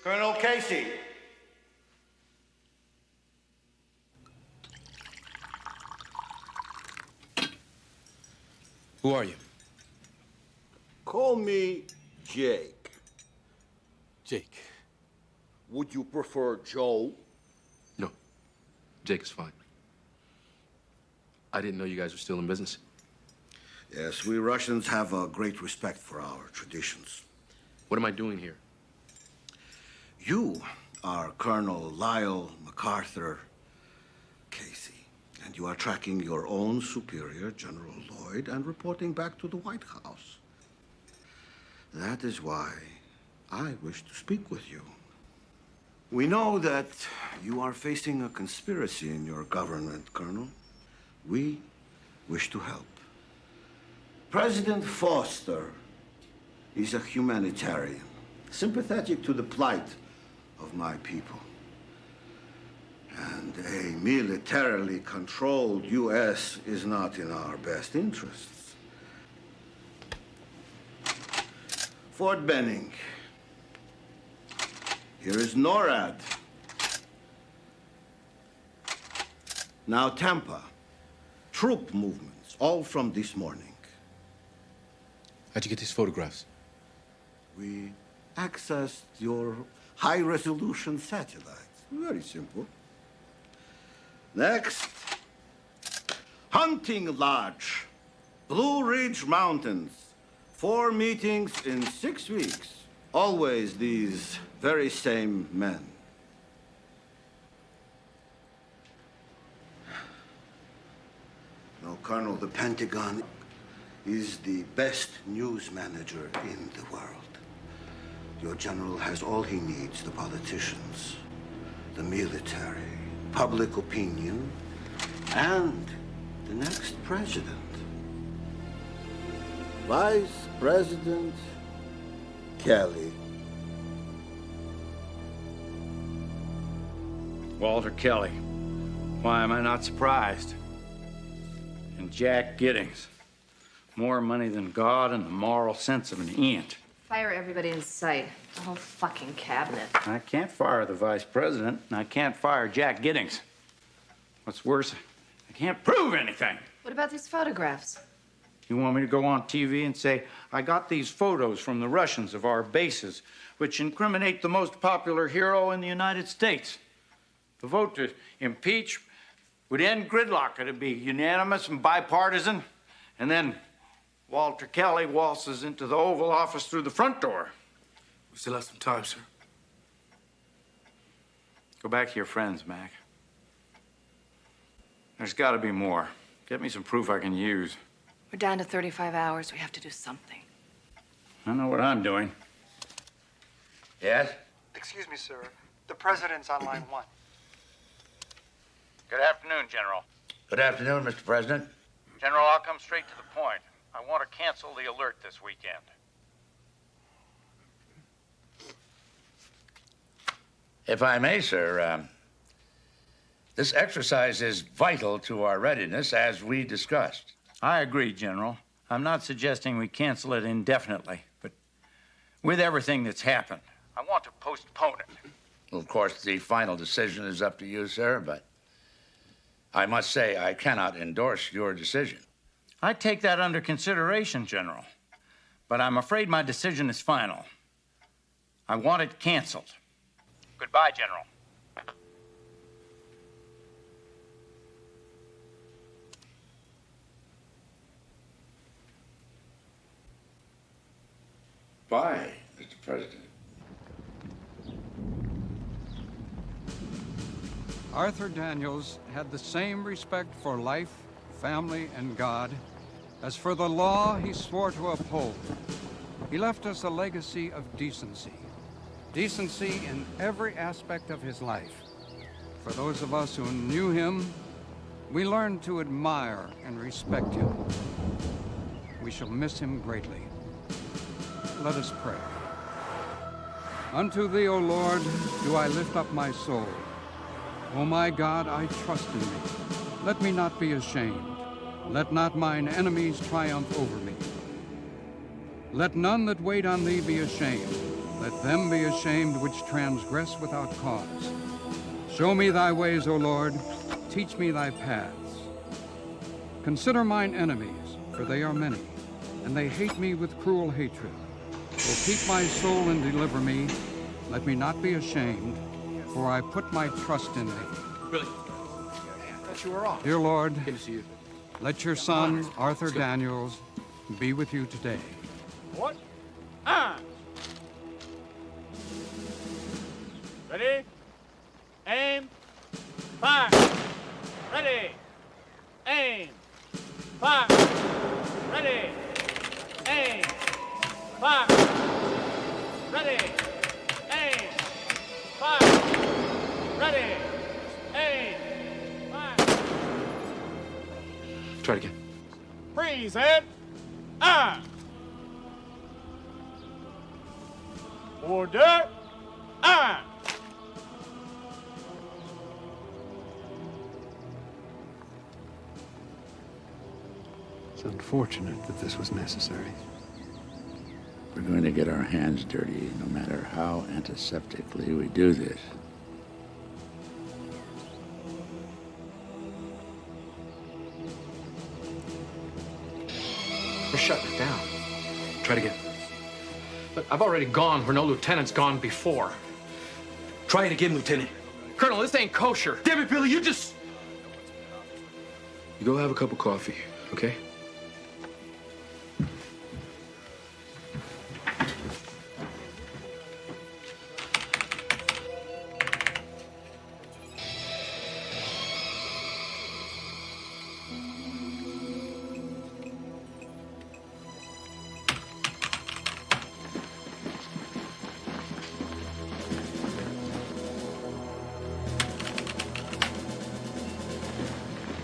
Speaker 23: Colonel Casey.
Speaker 3: Who are you?
Speaker 23: Call me Jake.
Speaker 3: Jake.
Speaker 23: Would you prefer Joe?
Speaker 3: No. Jake is fine. I didn't know you guys were still in business.
Speaker 23: Yes, we Russians have a great respect for our traditions.
Speaker 3: What am I doing here?
Speaker 23: You are Colonel Lyle MacArthur Casey, and you are tracking your own superior, General Lloyd, and reporting back to the White House. That is why I wish to speak with you. We know that you are facing a conspiracy in your government, Colonel. We wish to help. President Foster is a humanitarian, sympathetic to the plight of my people. And a militarily controlled U.S. is not in our best interests. Fort Benning. Here is NORAD. Now Tampa. Troop movements, all from this morning.
Speaker 3: How'd you get these photographs?
Speaker 23: We accessed your high-resolution satellites. Very simple. Next, Hunting Lodge, Blue Ridge Mountains. 4 meetings in 6 weeks. Always these very same men. No, Colonel, the Pentagon is the best news manager in the world. Your general has all he needs: the politicians, the military, public opinion, and the next president. Vice President Kelly.
Speaker 13: Walter Kelly. Why am I not surprised? And Jack Giddings. More money than God and the moral sense of an ant.
Speaker 14: Fire everybody in sight. The whole fucking cabinet.
Speaker 13: I can't fire the vice president, and I can't fire Jack Giddings. What's worse, I can't prove anything.
Speaker 14: What about these photographs?
Speaker 13: You want me to go on TV and say, I got these photos from the Russians of our bases, which incriminate the most popular hero in the United States? The vote to impeach We'd end gridlock. It'd be unanimous and bipartisan. And then Walter Kelly waltzes into the Oval Office through the front door.
Speaker 3: We still have some time, sir.
Speaker 13: Go back to your friends, Mac. There's got to be more. Get me some proof I can use.
Speaker 14: We're down to 35 hours. We have to do something.
Speaker 13: I know what I'm doing. Yes?
Speaker 6: Excuse me, sir. The president's on line 1.
Speaker 13: Good afternoon, General.
Speaker 2: Good afternoon, Mr. President.
Speaker 13: General, I'll come straight to the point. I want to cancel the alert this weekend.
Speaker 2: If I may, sir, this exercise is vital to our readiness, as we discussed.
Speaker 13: I agree, General. I'm not suggesting we cancel it indefinitely, but with everything that's happened, I want to postpone it.
Speaker 2: Well, of course, the final decision is up to you, sir, but I must say I cannot endorse your decision.
Speaker 13: I take that under consideration, General, but I'm afraid my decision is final. I want it canceled. Goodbye, General.
Speaker 2: Bye, Mr. President.
Speaker 8: Arthur Daniels had the same respect for life, family, and God as for the law he swore to uphold. He left us a legacy of decency. Decency in every aspect of his life. For those of us who knew him, we learned to admire and respect him. We shall miss him greatly. Let us pray. Unto thee, O Lord, do I lift up my soul. O my God, I trust in thee. Let me not be ashamed. Let not mine enemies triumph over me. Let none that wait on thee be ashamed. Let them be ashamed which transgress without cause. Show me thy ways, O Lord. Teach me thy paths. Consider mine enemies, for they are many, and they hate me with cruel hatred. O keep my soul and deliver me. Let me not be ashamed, for I put my trust in thee.
Speaker 3: Billy, I thought you were off.
Speaker 8: Dear Lord,
Speaker 3: Good to see you.
Speaker 8: let your son, Arthur Daniels, be with you today.
Speaker 10: What? Ah! Ready? Aim. Fire. Ready. Aim. Fire. Ready. Aim. Fire. Ready. Aim. Fire. Ready. Aim. Fire.
Speaker 3: Try it again.
Speaker 10: Freeze, head. Ah! Order. Ah!
Speaker 15: It's unfortunate that this was necessary.
Speaker 2: We're going to get our hands dirty, no matter how antiseptically we do this.
Speaker 3: We're shutting it down. Try it again. Look, I've already gone where no lieutenant's gone before. Try it again, Lieutenant.
Speaker 11: Colonel, this ain't kosher.
Speaker 3: Damn it, Billy, you just... You go have a cup of coffee, okay?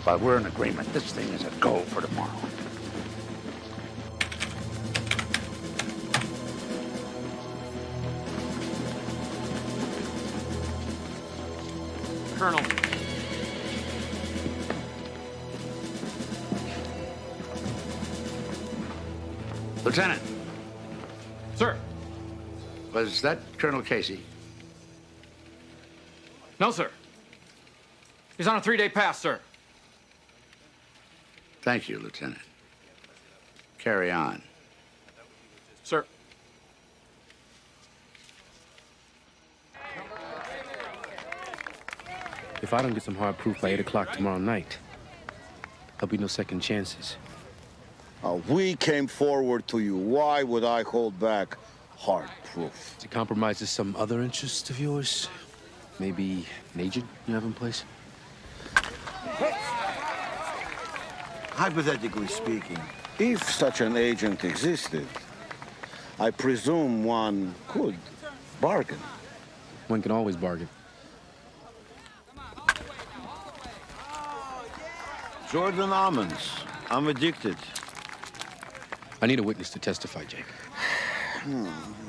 Speaker 2: But we're in agreement. This thing is a go for tomorrow.
Speaker 11: Colonel.
Speaker 2: Lieutenant.
Speaker 11: Sir.
Speaker 2: Was that Colonel Casey?
Speaker 11: No, sir. He's on a 3-day pass, sir.
Speaker 2: Thank you, Lieutenant. Carry on.
Speaker 11: Sir.
Speaker 3: If I don't get some hard proof by 8 o'clock tomorrow night, there'll be no second chances.
Speaker 23: We came forward to you. Why would I hold back hard proof?
Speaker 3: It compromises some other interest of yours? Maybe an agent you have in place?
Speaker 23: Hypothetically speaking, if such an agent existed, I presume one could bargain.
Speaker 3: One can always bargain.
Speaker 23: Jordan almonds. I'm addicted.
Speaker 3: I need a witness to testify, Jake.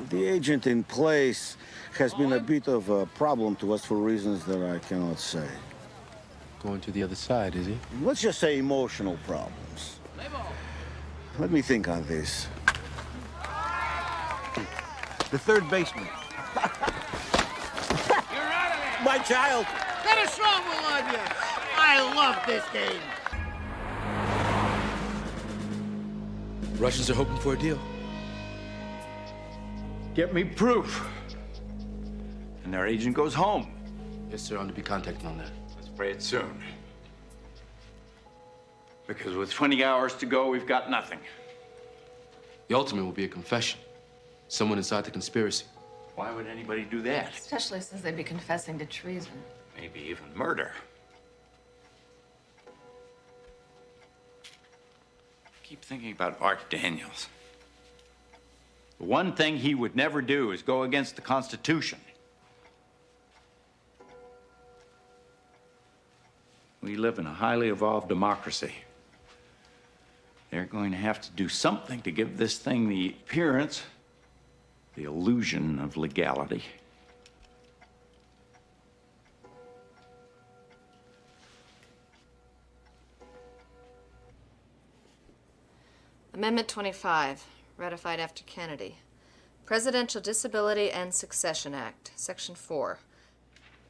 Speaker 23: The agent in place has been a bit of a problem to us for reasons that I cannot say.
Speaker 3: Going to the other side, is he?
Speaker 23: Let's just say emotional problems. Let me think on this. The third baseman.
Speaker 10: You're out of there!
Speaker 23: My child!
Speaker 10: Let us rumble on you! I love this game!
Speaker 3: Russians are hoping for a deal.
Speaker 13: Get me proof. And their agent goes home.
Speaker 3: Yes, sir. I'm to be contacting on that.
Speaker 13: Let's pray it soon. Because with 20 hours to go, we've got nothing.
Speaker 3: The ultimate will be a confession. Someone inside the conspiracy.
Speaker 13: Why would anybody do that?
Speaker 14: Especially since they'd be confessing to treason.
Speaker 13: Maybe even murder. Keep thinking about Art Daniels. The one thing he would never do is go against the Constitution. We live in a highly evolved democracy. They're going to have to do something to give this thing the appearance, the illusion of legality.
Speaker 19: Amendment 25, ratified after Kennedy. Presidential Disability and Succession Act, Section 4.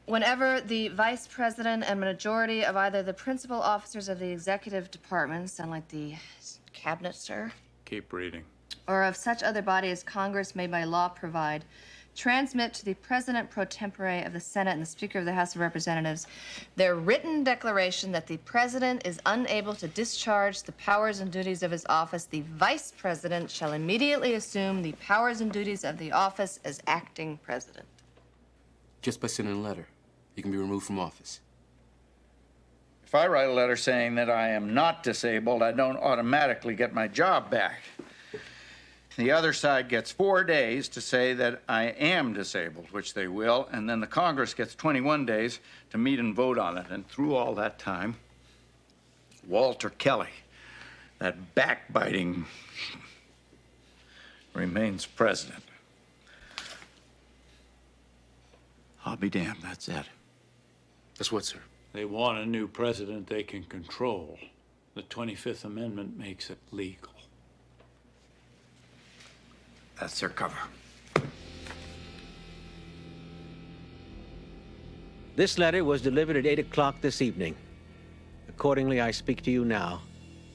Speaker 19: Whenever the Vice President and majority of either the principal officers of the executive department, sound like the cabinet, sir,
Speaker 13: Keep reading.
Speaker 19: or of such other body as Congress may by law provide, transmit to the President pro tempore of the Senate and the Speaker of the House of Representatives their written declaration that the President is unable to discharge the powers and duties of his office, the Vice President shall immediately assume the powers and duties of the office as acting President.
Speaker 3: Just by sending a letter, you can be removed from office.
Speaker 13: If I write a letter saying that I am not disabled, I don't automatically get my job back. The other side gets 4 days to say that I am disabled, which they will, and then the Congress gets 21 days to meet and vote on it. And through all that time, Walter Kelly, that backbiting, remains president. I'll be damned, that's it.
Speaker 3: That's what, sir?
Speaker 16: They want a new president they can control. The 25th Amendment makes it legal.
Speaker 13: That's their cover.
Speaker 1: This letter was delivered at 8 o'clock this evening. Accordingly, I speak to you now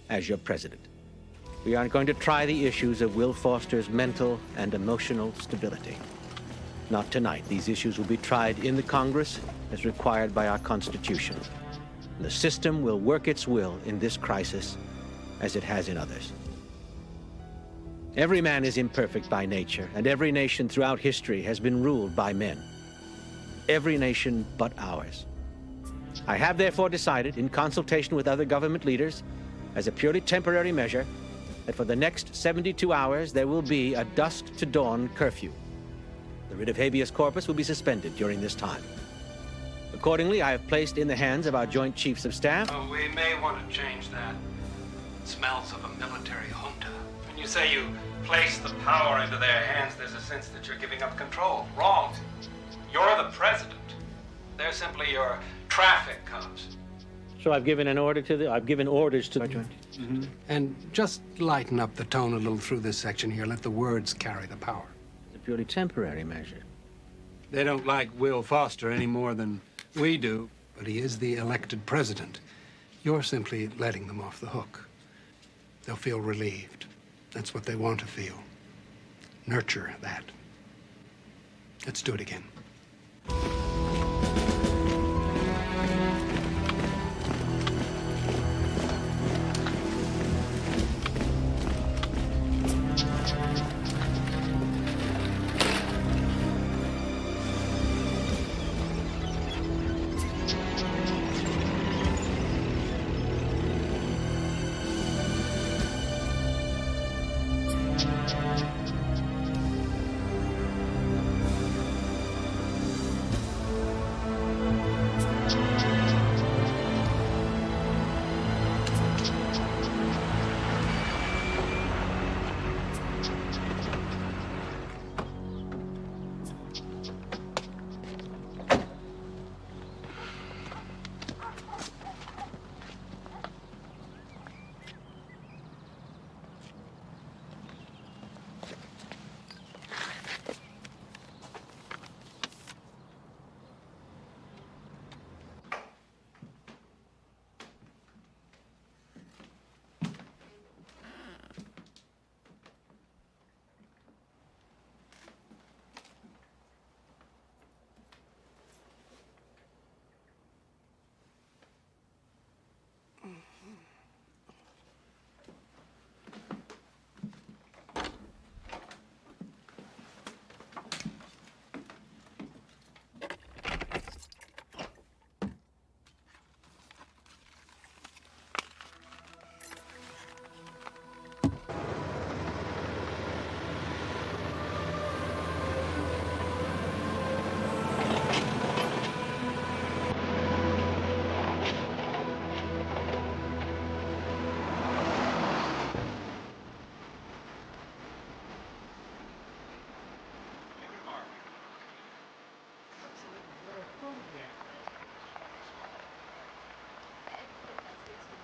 Speaker 1: as your president. We are going to try the issues of Will Foster's mental and emotional stability. Not tonight. These issues will be tried in the Congress as required by our Constitution. The system will work its will in this crisis as it has in others. Every man is imperfect by nature, and every nation throughout history has been ruled by men. Every nation but ours. I have therefore decided, in consultation with other government leaders, as a purely temporary measure, that for the next 72 hours there will be a dusk to dawn curfew. The writ of habeas corpus will be suspended during this time. Accordingly, I have placed in the hands of our Joint Chiefs of Staff.
Speaker 12: Oh, we may want to change that. It smells of a military junta. When you say you place the power into their hands, there's a sense that you're giving up control. Wrong. You're the president. They're simply your traffic cops.
Speaker 1: So I've given orders to the Joint.
Speaker 15: Mm-hmm. And just lighten up the tone a little through this section here. Let the words carry the power.
Speaker 1: It's a purely temporary measure.
Speaker 15: They don't like Will Foster any more than we do, but he is the elected president. You're simply letting them off the hook. They'll feel relieved. That's what they want to feel. Nurture that. Let's do it again.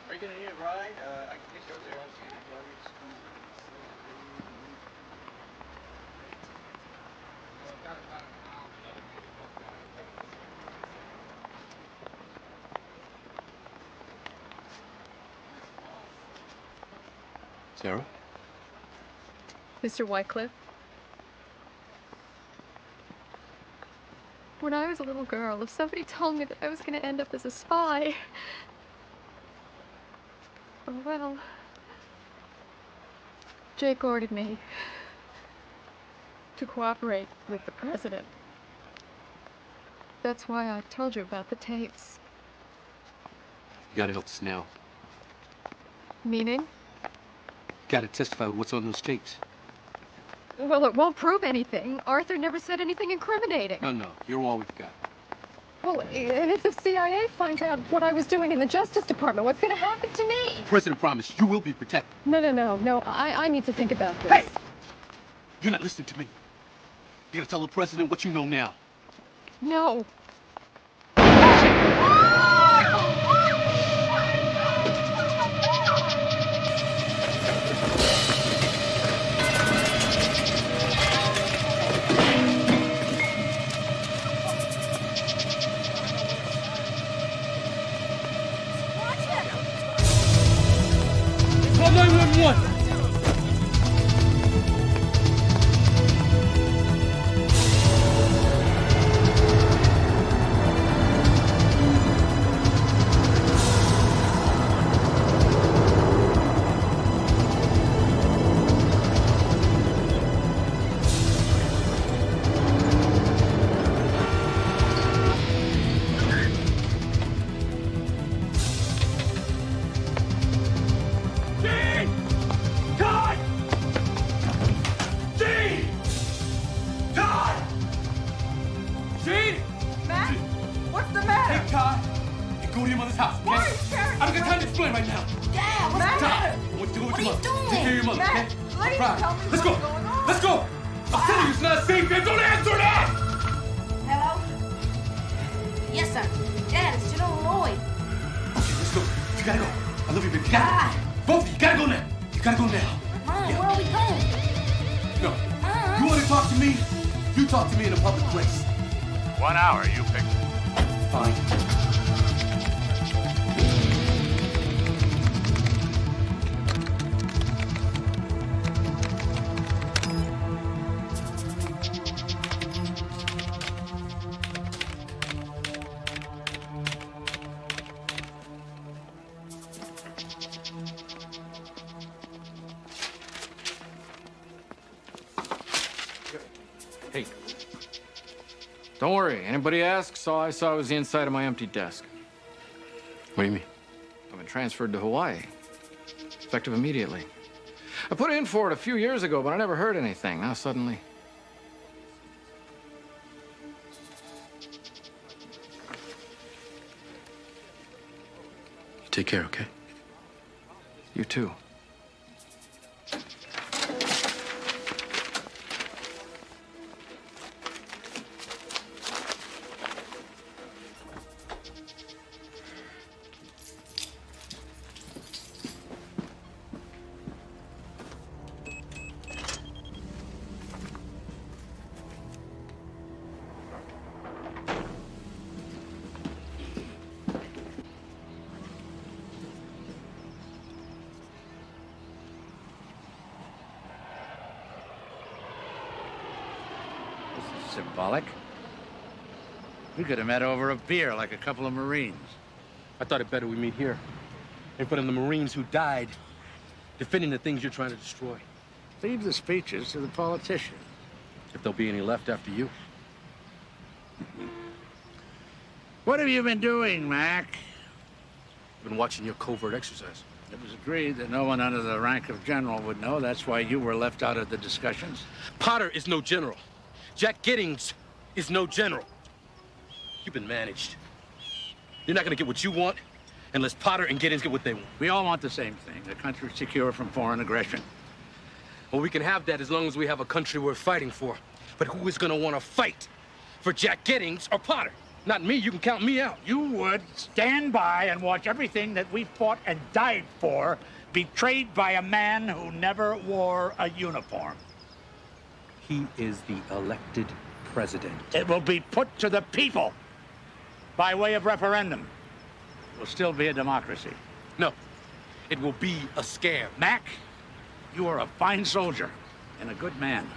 Speaker 10: Are you going to need a ride? I can get you over there.
Speaker 3: Sarah?
Speaker 4: Mr. Wycliffe? When I was a little girl, if somebody told me that I was going to end up as a spy... Oh, well... Jake ordered me to cooperate with the president. That's why I told you about the tapes.
Speaker 3: You gotta help us now.
Speaker 4: Meaning?
Speaker 3: Gotta testify with what's on those tapes.
Speaker 4: Well, it won't prove anything. Arthur never said anything incriminating.
Speaker 3: No, you're all we've got.
Speaker 4: Well, and if the CIA finds out what I was doing in the Justice Department, what's going to happen to me?
Speaker 3: The president promised you will be protected.
Speaker 4: No. I need to think about this.
Speaker 3: Hey! You're not listening to me. You gotta tell the president what you know now.
Speaker 4: No.
Speaker 3: Call 911!
Speaker 9: Hello? Yes, sir. Dad, it's General Lloyd.
Speaker 3: Okay, let's go. You gotta go. I love you, baby. You gotta go. Both of you gotta go now. You gotta go now.
Speaker 9: Mom, where are we going?
Speaker 3: No. You want to talk to me? You talk to me in a public place.
Speaker 17: 1 hour, you pick.
Speaker 3: Fine.
Speaker 11: Hey. Don't worry. Anybody asks, all I saw was the inside of my empty desk.
Speaker 3: What do you mean?
Speaker 11: I've been transferred to Hawaii. Effective immediately. I put in for it a few years ago, but I never heard anything. Now suddenly...
Speaker 3: Take care, okay?
Speaker 11: You too.
Speaker 2: Symbolic. We could have met over a beer like a couple of Marines.
Speaker 3: I thought it better we meet here, in front of the Marines who died, defending the things you're trying to destroy.
Speaker 2: Leave the speeches to the politicians.
Speaker 3: If there'll be any left after you.
Speaker 2: What have you been doing, Mac?
Speaker 3: I've been watching your covert exercise.
Speaker 2: It was agreed that no one under the rank of general would know. That's why you were left out of the discussions.
Speaker 3: Potter is no general. Jack Giddings is no general. You've been managed. You're not gonna get what you want unless Potter and Giddings get what they want.
Speaker 2: We all want the same thing, a country secure from foreign aggression.
Speaker 3: Well, we can have that as long as we have a country worth fighting for. But who is gonna wanna fight for Jack Giddings or Potter? Not me, you can count me out.
Speaker 16: You would stand by and watch everything that we fought and died for betrayed by a man who never wore a uniform.
Speaker 3: He is the elected president.
Speaker 16: It will be put to the people by way of referendum.
Speaker 2: It will still be a democracy.
Speaker 3: No, it will be a scam.
Speaker 16: Mac, you are a fine soldier
Speaker 2: And a good man.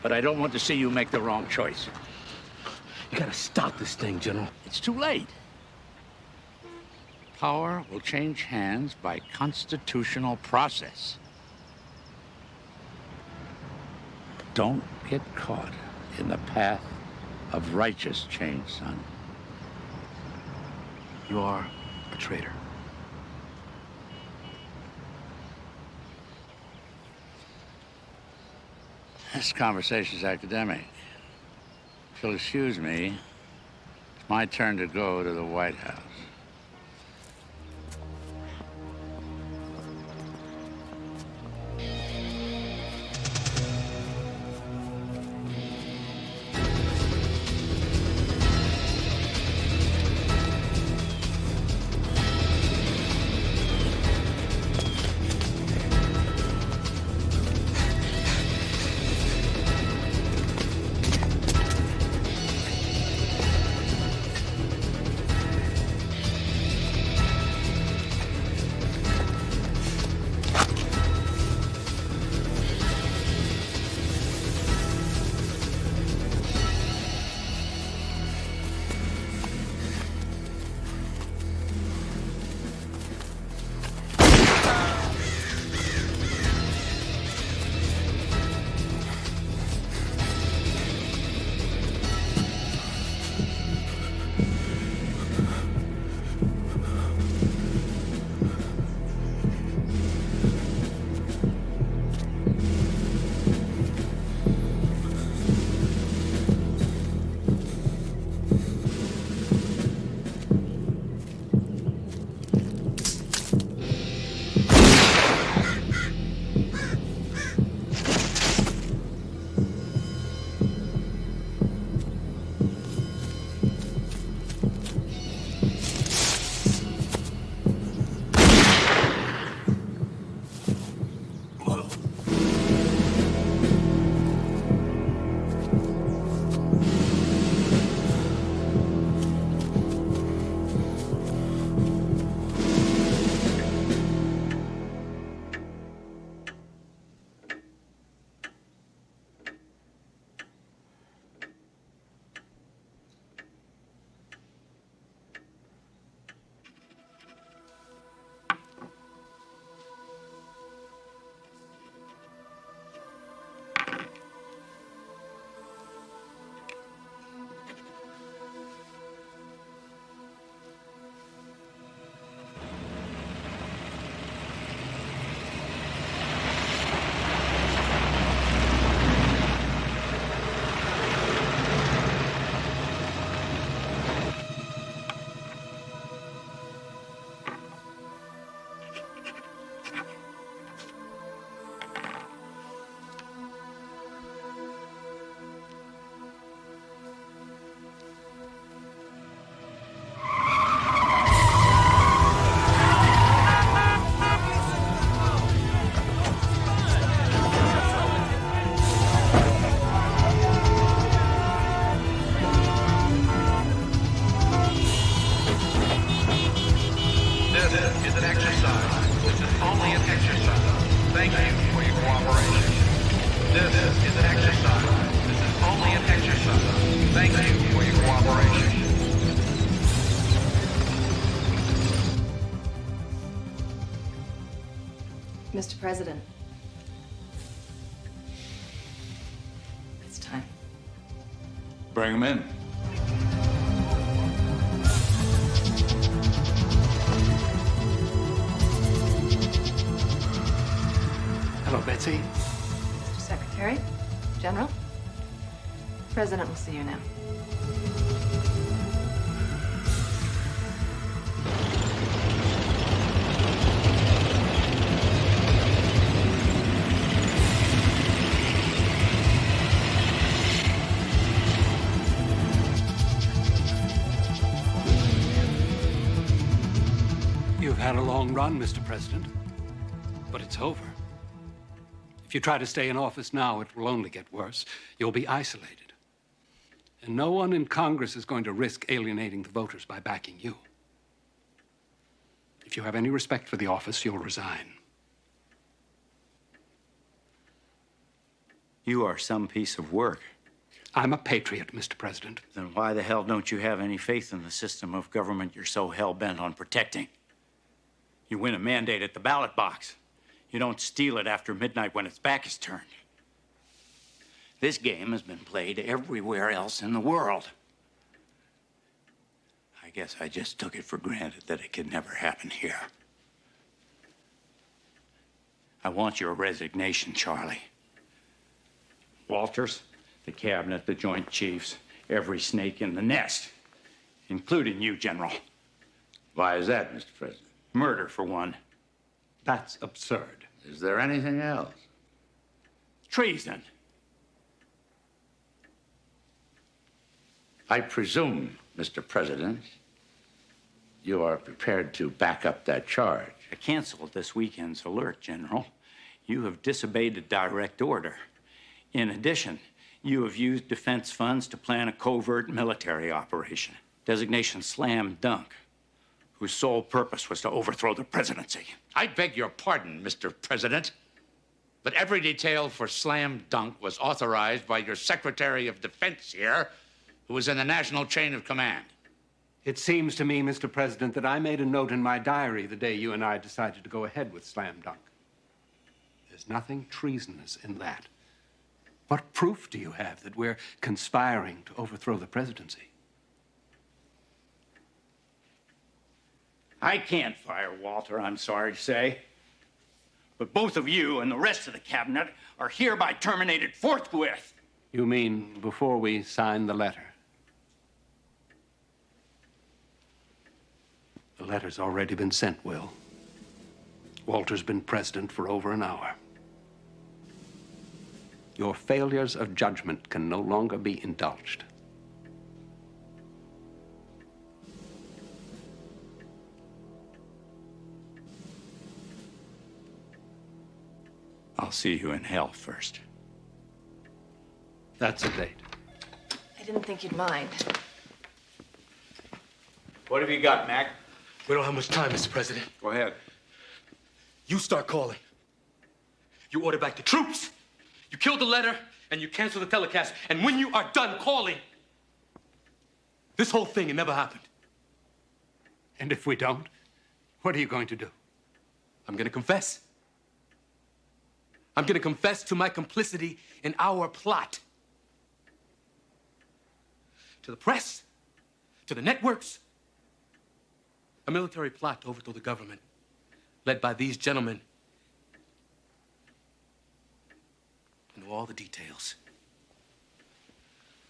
Speaker 2: But I don't want to see you make the wrong choice.
Speaker 3: You gotta stop this thing, General.
Speaker 2: It's too late. Power will change hands by constitutional process. Don't get caught in the path of righteous change, son.
Speaker 3: You are a traitor.
Speaker 2: This conversation's academic. If you'll excuse me, it's my turn to go to the White House.
Speaker 10: is an exercise. This is only an exercise. Thank you for your cooperation. This is an exercise. This is only an exercise. Thank you for your cooperation.
Speaker 19: Mr. President. It's time.
Speaker 16: Bring him in.
Speaker 15: Hello, Betsy.
Speaker 19: Mr. Secretary, General, the President will see you now.
Speaker 15: You've had a long run, Mr. President, but it's over. If you try to stay in office now, it will only get worse. You'll be isolated. And no one in Congress is going to risk alienating the voters by backing you. If you have any respect for the office, you'll resign.
Speaker 13: You are some piece of work.
Speaker 15: I'm a patriot, Mr. President.
Speaker 13: Then why the hell don't you have any faith in the system of government you're so hell-bent on protecting? You win a mandate at the ballot box. You don't steal it after midnight when its back is turned. This game has been played everywhere else in the world. I guess I just took it for granted that it could never happen here. I want your resignation, Charlie. Walters, the cabinet, the Joint Chiefs, every snake in the nest, including you, General.
Speaker 2: Why is that, Mr. President?
Speaker 13: Murder, for one.
Speaker 15: That's absurd.
Speaker 2: Is there anything else?
Speaker 13: Treason.
Speaker 2: I presume, Mr. President, you are prepared to back up that charge.
Speaker 13: I canceled this weekend's alert, General. You have disobeyed a direct order. In addition, you have used defense funds to plan a covert military operation. Designation slam dunk, whose sole purpose was to overthrow the presidency.
Speaker 2: I beg your pardon, Mr. President, but every detail for slam dunk was authorized by your Secretary of Defense here, who was in the national chain of command.
Speaker 15: It seems to me, Mr. President, that I made a note in my diary the day you and I decided to go ahead with slam dunk. There's nothing treasonous in that. What proof do you have that we're conspiring to overthrow the presidency?
Speaker 13: I can't fire Walter, I'm sorry to say. But both of you and the rest of the cabinet are hereby terminated forthwith.
Speaker 15: You mean before we sign the letter? The letter's already been sent, Will. Walter's been president for over an hour. Your failures of judgment can no longer be indulged.
Speaker 13: I'll see you in hell first.
Speaker 15: That's a date.
Speaker 19: I didn't think you'd mind.
Speaker 13: What have you got, Mac?
Speaker 3: We don't have much time, Mr. President.
Speaker 13: Go ahead.
Speaker 3: You start calling. You order back the troops. You kill the letter, and you cancel the telecast. And when you are done calling, this whole thing, it never happened.
Speaker 15: And if we don't, what are you going to do?
Speaker 3: I'm going to confess. I'm going to confess to my complicity in our plot. To the press, to the networks. A military plot to overthrow the government, led by these gentlemen. I know all the details.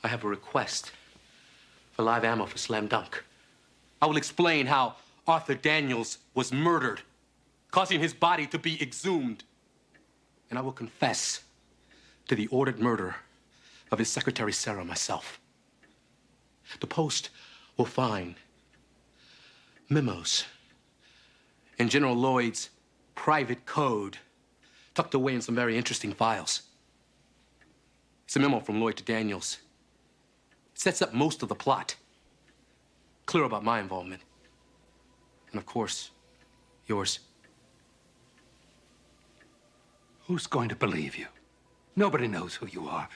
Speaker 3: I have a request for live ammo for slam dunk. I will explain how Arthur Daniels was murdered, causing his body to be exhumed. And I will confess to the ordered murder of his secretary, Sarah, myself. The Post will find memos in General Lloyd's private code tucked away in some very interesting files. It's a memo from Lloyd to Daniels. It sets up most of the plot. Clear about my involvement. And of course, Yours.
Speaker 22: Who's going to believe you? Nobody knows who you are.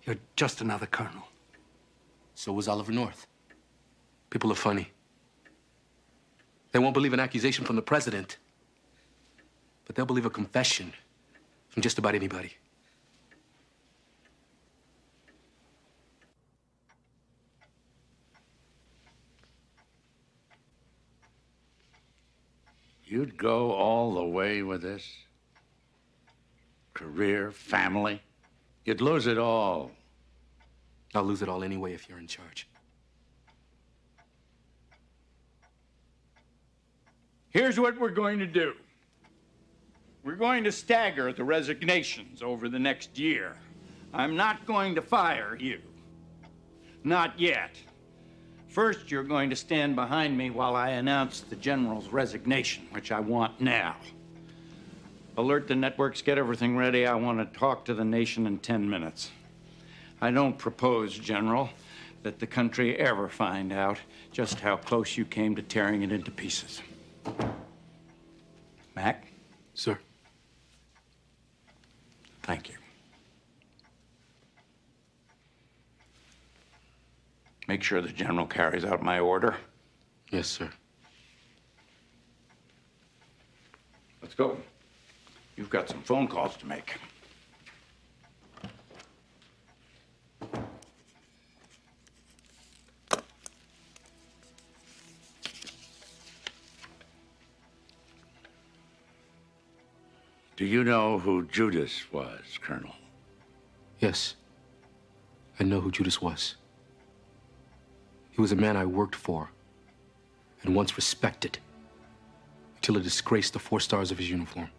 Speaker 22: You're just another colonel.
Speaker 3: So was Oliver North. People are funny. They won't believe an accusation from the president, but they'll believe a confession from just about anybody.
Speaker 2: You'd go all the way with this? Career, family? You'd lose it all.
Speaker 3: I'll lose it all anyway if you're in charge.
Speaker 13: Here's what we're going to do. We're going to stagger the resignations over the next year. I'm not going to fire you. Not yet. First, you're going to stand behind me while I announce the general's resignation, which I want now. Alert the networks, get everything ready. I want to talk to the nation in 10 minutes. I don't propose, General, that the country ever find out just how close you came to tearing it into pieces. Mac?
Speaker 3: Sir.
Speaker 13: Thank you. Make sure the general carries out my order.
Speaker 3: Yes, sir.
Speaker 13: Let's go. You've got some phone calls to make.
Speaker 2: Do you know who Judas was, Colonel?
Speaker 3: Yes. I know who Judas was. He was a man I worked for and once respected until it disgraced the 4 stars of his uniform.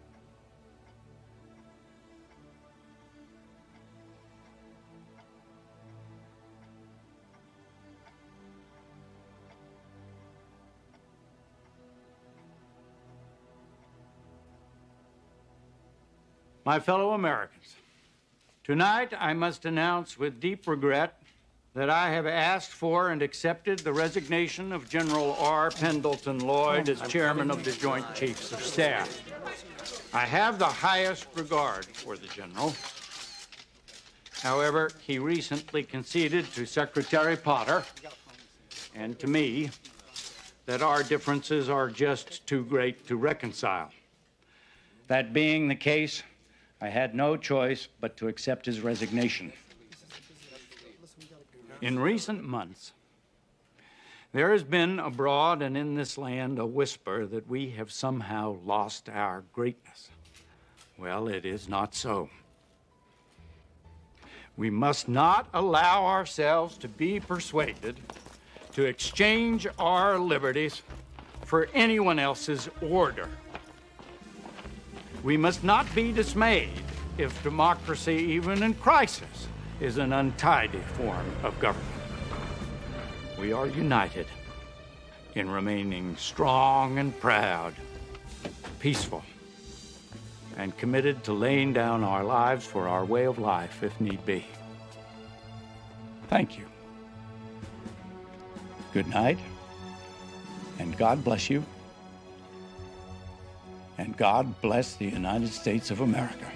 Speaker 13: My fellow Americans, tonight I must announce with deep regret that I have asked for and accepted the resignation of General R. Pendleton Lloyd as chairman of the Joint Chiefs of Staff. I have the highest regard for the general. However, he recently conceded to Secretary Potter and to me that our differences are just too great to reconcile. That being the case, I had no choice but to accept his resignation. In recent months, there has been abroad and in this land a whisper that we have somehow lost our greatness. Well, it is not so. We must not allow ourselves to be persuaded to exchange our liberties for anyone else's order. We must not be dismayed if democracy, even in crisis, is an untidy form of government. We are united in remaining strong and proud, peaceful, and committed to laying down our lives for our way of life if need be. Thank you. Good night, and God bless you. And God bless the United States of America.